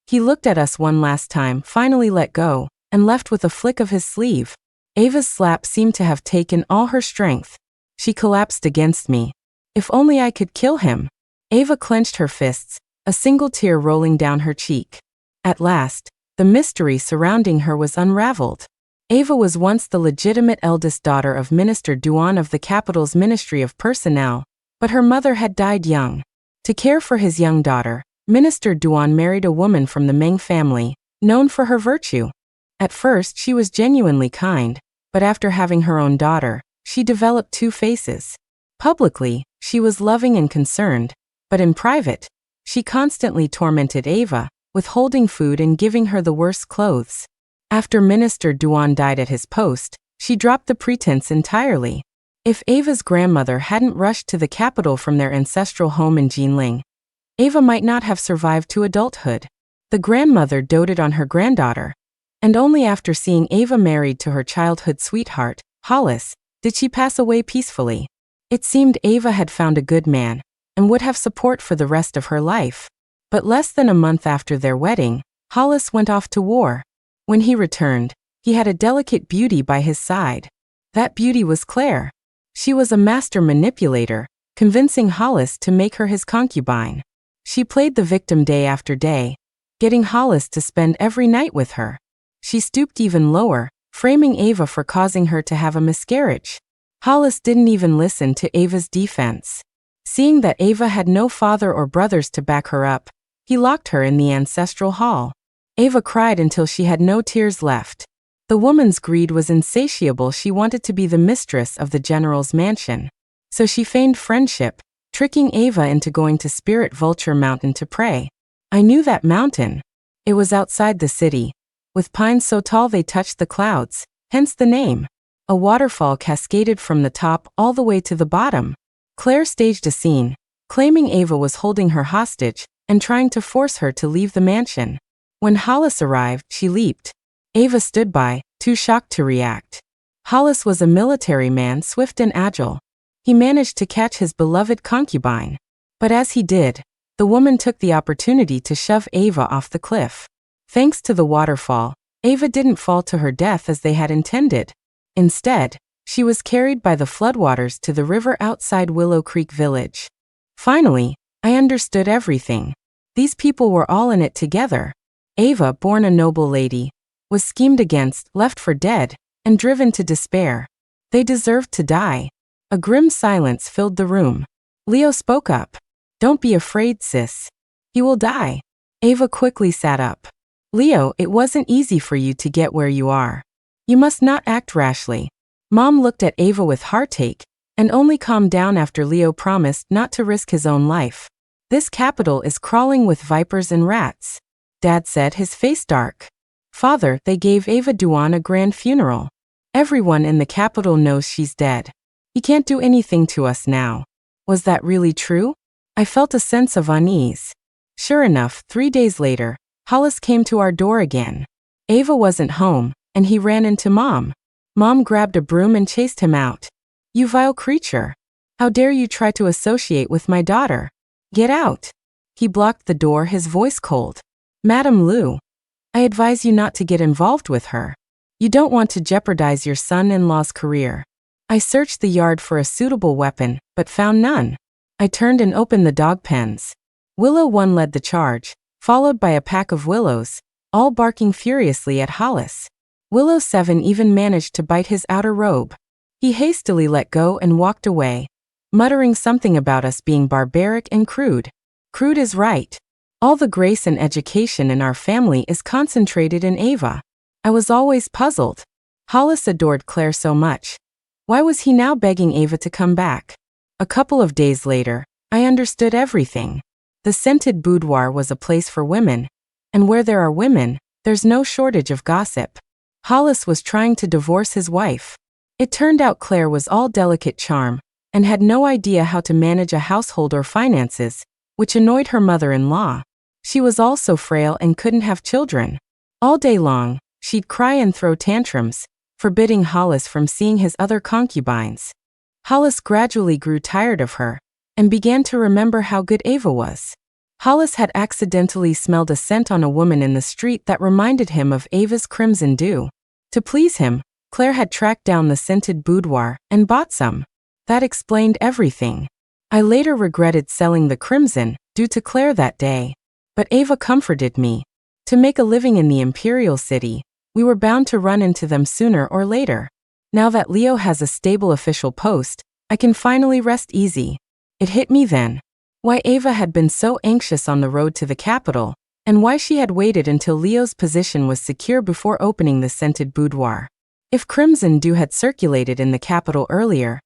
He looked at us one last time, finally let go, and left with a flick of his sleeve. Ava's slap seemed to have taken all her strength. She collapsed against me. If only I could kill him. Ava clenched her fists, a single tear rolling down her cheek. At last, the mystery surrounding her was unraveled. Ava was once the legitimate eldest daughter of Minister Duan of the capital's Ministry of Personnel, but her mother had died young. To care for his young daughter, Minister Duan married a woman from the Meng family, known for her virtue. At first she was genuinely kind, but after having her own daughter, she developed two faces. Publicly, she was loving and concerned, but in private, she constantly tormented Ava, withholding food and giving her the worst clothes. After Minister Duan died at his post, she dropped the pretense entirely. If Ava's grandmother hadn't rushed to the capital from their ancestral home in Jinling, Ava might not have survived to adulthood. The grandmother doted on her granddaughter, and only after seeing Ava married to her childhood sweetheart, Hollis, did she pass away peacefully. It seemed Ava had found a good man, and would have support for the rest of her life. But less than a month after their wedding, Hollis went off to war. When he returned, he had a delicate beauty by his side. That beauty was Claire. She was a master manipulator, convincing Hollis to make her his concubine. She played the victim day after day, getting Hollis to spend every night with her. She stooped even lower, framing Ava for causing her to have a miscarriage. Hollis didn't even listen to Ava's defense. Seeing that Ava had no father or brothers to back her up, he locked her in the ancestral hall. Ava cried until she had no tears left. The woman's greed was insatiable. She wanted to be the mistress of the general's mansion. So she feigned friendship, tricking Ava into going to Spirit Vulture Mountain to pray. I knew that mountain. It was outside the city, with pines so tall they touched the clouds, hence the name. A waterfall cascaded from the top all the way to the bottom. Claire staged a scene, claiming Ava was holding her hostage and trying to force her to leave the mansion. When Hollis arrived, she leaped. Ava stood by, too shocked to react. Hollis was a military man, swift and agile. He managed to catch his beloved concubine. But as he did, the woman took the opportunity to shove Ava off the cliff. Thanks to the waterfall, Ava didn't fall to her death as they had intended. Instead, she was carried by the floodwaters to the river outside Willow Creek Village. Finally, I understood everything. These people were all in it together. Ava, born a noble lady, was schemed against, left for dead, and driven to despair. They deserved to die. A grim silence filled the room. Leo spoke up. "Don't be afraid, sis. He will die." Ava quickly sat up. "Leo, it wasn't easy for you to get where you are. You must not act rashly." Mom looked at Ava with heartache, and only calmed down after Leo promised not to risk his own life. "This capital is crawling with vipers and rats," Dad said, his face dark. "Father, they gave Ava Duan a grand funeral. Everyone in the capital knows she's dead. He can't do anything to us now." Was that really true? I felt a sense of unease. Sure enough, 3 days later, Hollis came to our door again. Ava wasn't home, and he ran into Mom. Mom grabbed a broom and chased him out. "You vile creature. How dare you try to associate with my daughter? Get out." He blocked the door, his voice cold. "Madam Liu, I advise you not to get involved with her. You don't want to jeopardize your son-in-law's career." I searched the yard for a suitable weapon, but found none. I turned and opened the dog pens. Willow 1 led the charge, followed by a pack of willows, all barking furiously at Hollis. Willow 7 even managed to bite his outer robe. He hastily let go and walked away, muttering something about us being barbaric and crude. Crude is right. All the grace and education in our family is concentrated in Ava. I was always puzzled. Hollis adored Claire so much. Why was he now begging Ava to come back? A couple of days later, I understood everything. The scented boudoir was a place for women, and where there are women, there's no shortage of gossip. Hollis was trying to divorce his wife. It turned out Claire was all delicate charm, and had no idea how to manage a household or finances, which annoyed her mother-in-law. She was also frail and couldn't have children. All day long, she'd cry and throw tantrums, forbidding Hollis from seeing his other concubines. Hollis gradually grew tired of her, and began to remember how good Ava was. Hollis had accidentally smelled a scent on a woman in the street that reminded him of Ava's crimson dew. To please him, Claire had tracked down the scented boudoir and bought some. That explained everything. I later regretted selling the crimson due to Claire that day. But Ava comforted me. To make a living in the Imperial City, we were bound to run into them sooner or later. Now that Leo has a stable official post, I can finally rest easy. It hit me then. Why Ava had been so anxious on the road to the capital, and why she had waited until Leo's position was secure before opening the scented boudoir. If crimson dew had circulated in the capital earlier,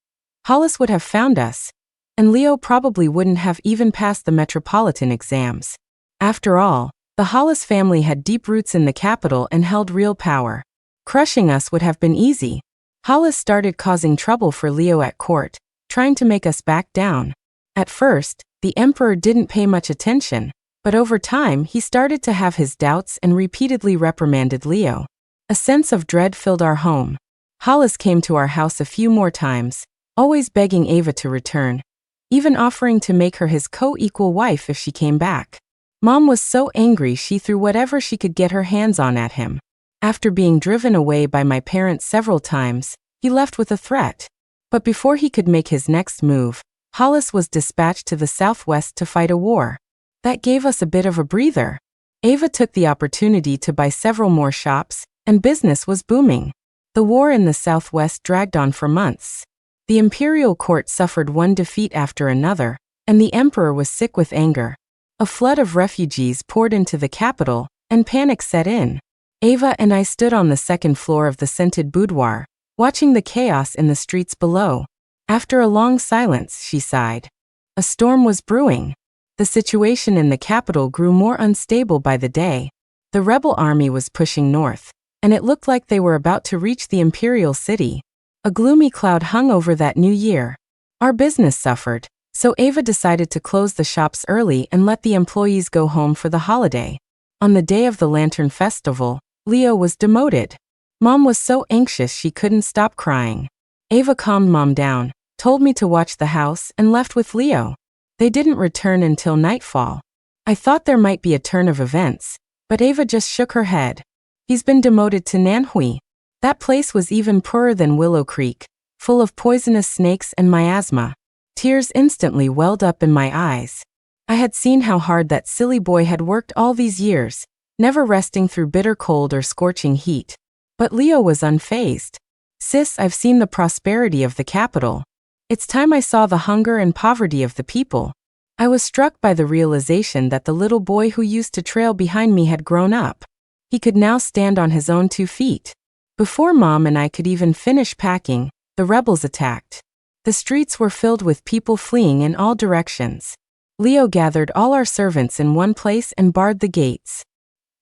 Hollis would have found us, and Leo probably wouldn't have even passed the metropolitan exams. After all, the Hollis family had deep roots in the capital and held real power. Crushing us would have been easy. Hollis started causing trouble for Leo at court, trying to make us back down. At first, the emperor didn't pay much attention, but over time he started to have his doubts and repeatedly reprimanded Leo. A sense of dread filled our home. Hollis came to our house a few more times, always begging Ava to return, even offering to make her his co-equal wife if she came back. Mom was so angry she threw whatever she could get her hands on at him. After being driven away by my parents several times, he left with a threat. But before he could make his next move, Hollis was dispatched to the southwest to fight a war. That gave us a bit of a breather. Ava took the opportunity to buy several more shops, and business was booming. The war in the southwest dragged on for months. The imperial court suffered one defeat after another, and the emperor was sick with anger. A flood of refugees poured into the capital, and panic set in. Ava and I stood on the second floor of the scented boudoir, watching the chaos in the streets below. After a long silence, she sighed. A storm was brewing. The situation in the capital grew more unstable by the day. The rebel army was pushing north, and it looked like they were about to reach the imperial city. A gloomy cloud hung over that new year. Our business suffered, so Ava decided to close the shops early and let the employees go home for the holiday. On the day of the Lantern Festival, Leo was demoted. Mom was so anxious she couldn't stop crying. Ava calmed Mom down, told me to watch the house, and left with Leo. They didn't return until nightfall. I thought there might be a turn of events, but Ava just shook her head. He's been demoted to Nanhui. That place was even poorer than Willow Creek, full of poisonous snakes and miasma. Tears instantly welled up in my eyes. I had seen how hard that silly boy had worked all these years, never resting through bitter cold or scorching heat. But Leo was unfazed. Sis, I've seen the prosperity of the capital. It's time I saw the hunger and poverty of the people. I was struck by the realization that the little boy who used to trail behind me had grown up. He could now stand on his own 2 feet. Before Mom and I could even finish packing, the rebels attacked. The streets were filled with people fleeing in all directions. Leo gathered all our servants in one place and barred the gates.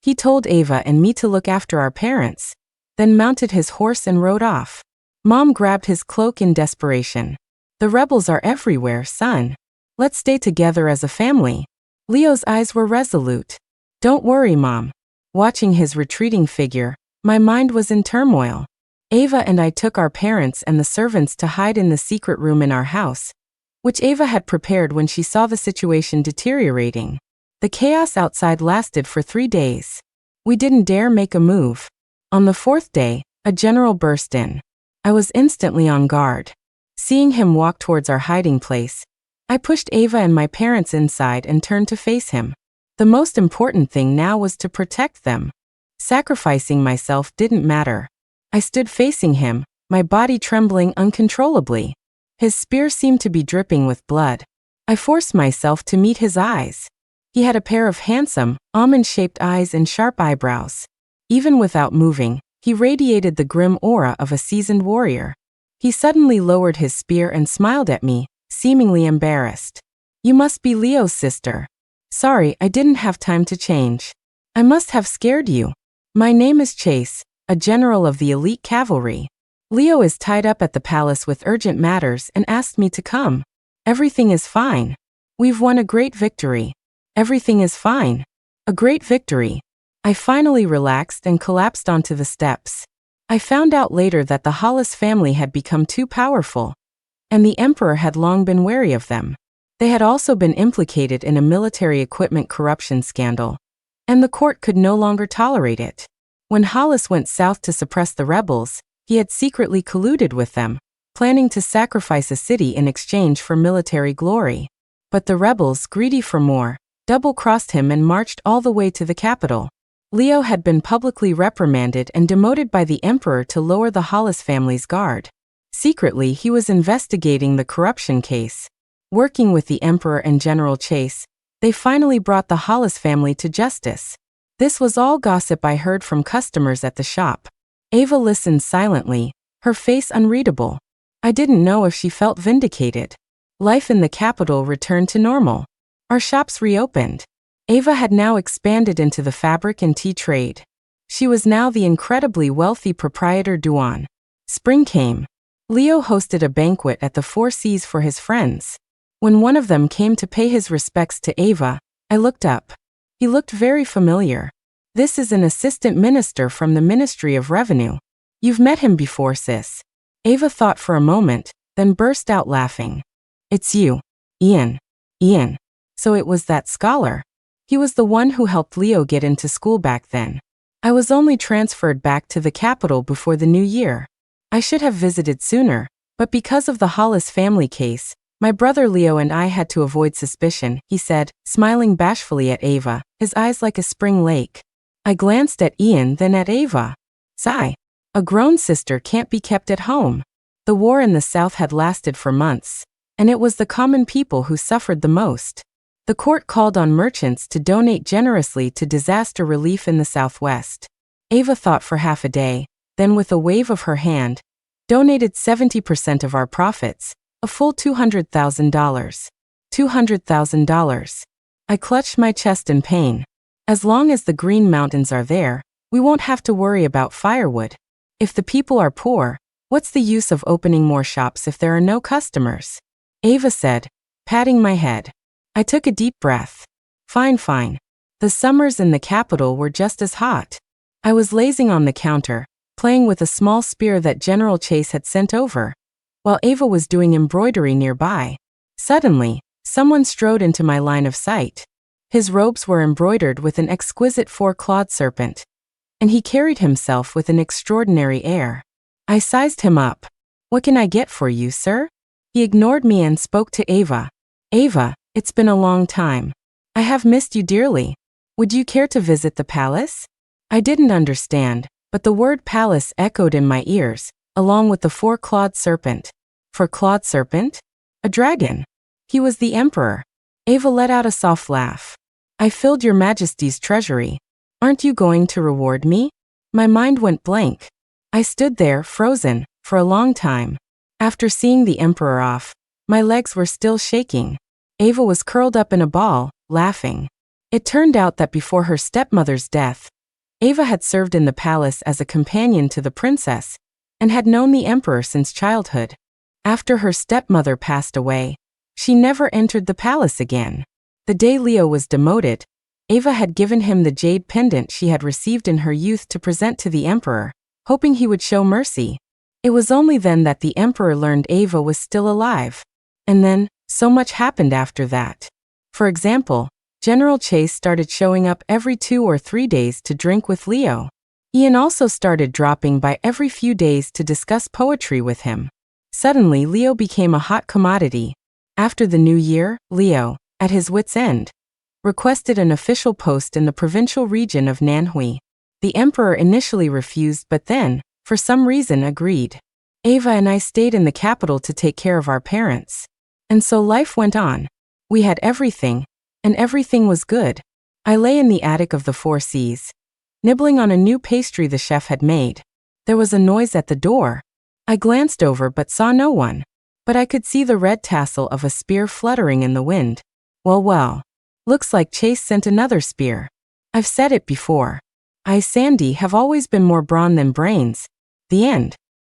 He told Ava and me to look after our parents, then mounted his horse and rode off. Mom grabbed his cloak in desperation. The rebels are everywhere, son. Let's stay together as a family. Leo's eyes were resolute. Don't worry, Mom. Watching his retreating figure, my mind was in turmoil. Ava and I took our parents and the servants to hide in the secret room in our house, which Ava had prepared when she saw the situation deteriorating. The chaos outside lasted for 3 days. We didn't dare make a move. On the 4th day, a general burst in. I was instantly on guard. Seeing him walk towards our hiding place, I pushed Ava and my parents inside and turned to face him. The most important thing now was to protect them. Sacrificing myself didn't matter. I stood facing him, my body trembling uncontrollably. His spear seemed to be dripping with blood. I forced myself to meet his eyes. He had a pair of handsome, almond-shaped eyes and sharp eyebrows. Even without moving, he radiated the grim aura of a seasoned warrior. He suddenly lowered his spear and smiled at me, seemingly embarrassed. You must be Leo's sister. Sorry, I didn't have time to change. I must have scared you. My name is Chase, a general of the elite cavalry. Leo is tied up at the palace with urgent matters and asked me to come. Everything is fine. We've won a great victory. Everything is fine. A great victory. I finally relaxed and collapsed onto the steps. I found out later that the Hollis family had become too powerful, and the emperor had long been wary of them. They had also been implicated in a military equipment corruption scandal, and the court could no longer tolerate it. When Hollis went south to suppress the rebels, he had secretly colluded with them, planning to sacrifice a city in exchange for military glory. But the rebels, greedy for more, double-crossed him and marched all the way to the capital. Leo had been publicly reprimanded and demoted by the emperor to lower the Hollis family's guard. Secretly, he was investigating the corruption case. Working with the emperor and General Chase, they finally brought the Hollis family to justice. This was all gossip I heard from customers at the shop. Ava listened silently, her face unreadable. I didn't know if she felt vindicated. Life in the capital returned to normal. Our shops reopened. Ava had now expanded into the fabric and tea trade. She was now the incredibly wealthy proprietor Duan. Spring came. Leo hosted a banquet at the Four Seas for his friends. When one of them came to pay his respects to Ava, I looked up. He looked very familiar. This is an assistant minister from the Ministry of Revenue. You've met him before, sis. Ava thought for a moment, then burst out laughing. It's you, Ian. Ian. So it was that scholar. He was the one who helped Leo get into school back then. I was only transferred back to the capital before the new year. I should have visited sooner, but because of the Hollis family case, my brother Leo and I had to avoid suspicion, he said, smiling bashfully at Ava, his eyes like a spring lake. I glanced at Ian, then at Ava. Sigh. A grown sister can't be kept at home. The war in the South had lasted for months, and it was the common people who suffered the most. The court called on merchants to donate generously to disaster relief in the Southwest. Ava thought for half a day, then with a wave of her hand, donated 70% of our profits, a full $200,000. $200,000. I clutched my chest in pain. As long as the Green Mountains are there, we won't have to worry about firewood. If the people are poor, what's the use of opening more shops if there are no customers? Ava said, patting my head. I took a deep breath. Fine. The summers in the capital were just as hot. I was lazing on the counter, playing with a small spear that General Chase had sent over, while Ava was doing embroidery nearby. Suddenly, someone strode into my line of sight. His robes were embroidered with an exquisite four-clawed serpent, and he carried himself with an extraordinary air. I sized him up. What can I get for you, sir? He ignored me and spoke to Ava. Ava, it's been a long time. I have missed you dearly. Would you care to visit the palace? I didn't understand, but the word palace echoed in my ears, along with the four-clawed serpent. Four-clawed serpent? A dragon. He was the emperor. Ava let out a soft laugh. I filled your majesty's treasury. Aren't you going to reward me? My mind went blank. I stood there, frozen, for a long time. After seeing the emperor off, my legs were still shaking. Ava was curled up in a ball, laughing. It turned out that before her stepmother's death, Ava had served in the palace as a companion to the princess, and had known the emperor since childhood. After her stepmother passed away, she never entered the palace again. The day Leo was demoted, Ava had given him the jade pendant she had received in her youth to present to the emperor, hoping he would show mercy. It was only then that the emperor learned Ava was still alive. And then, so much happened after that. For example, General Chase started showing up every 2 or 3 days to drink with Leo. Ian also started dropping by every few days to discuss poetry with him. Suddenly, Leo became a hot commodity. After the new year, Leo, at his wits' end, requested an official post in the provincial region of Nanhui. The emperor initially refused but then, for some reason, agreed. Ava and I stayed in the capital to take care of our parents. And so life went on. We had everything, and everything was good. I lay in the attic of the Four Seas, nibbling on a new pastry the chef had made. There was a noise at the door. I glanced over but saw no one. But I could see the red tassel of a spear fluttering in the wind. Well. Looks like Chase sent another spear. I've said it before. I, Sandy, have always been more brawn than brains. The end.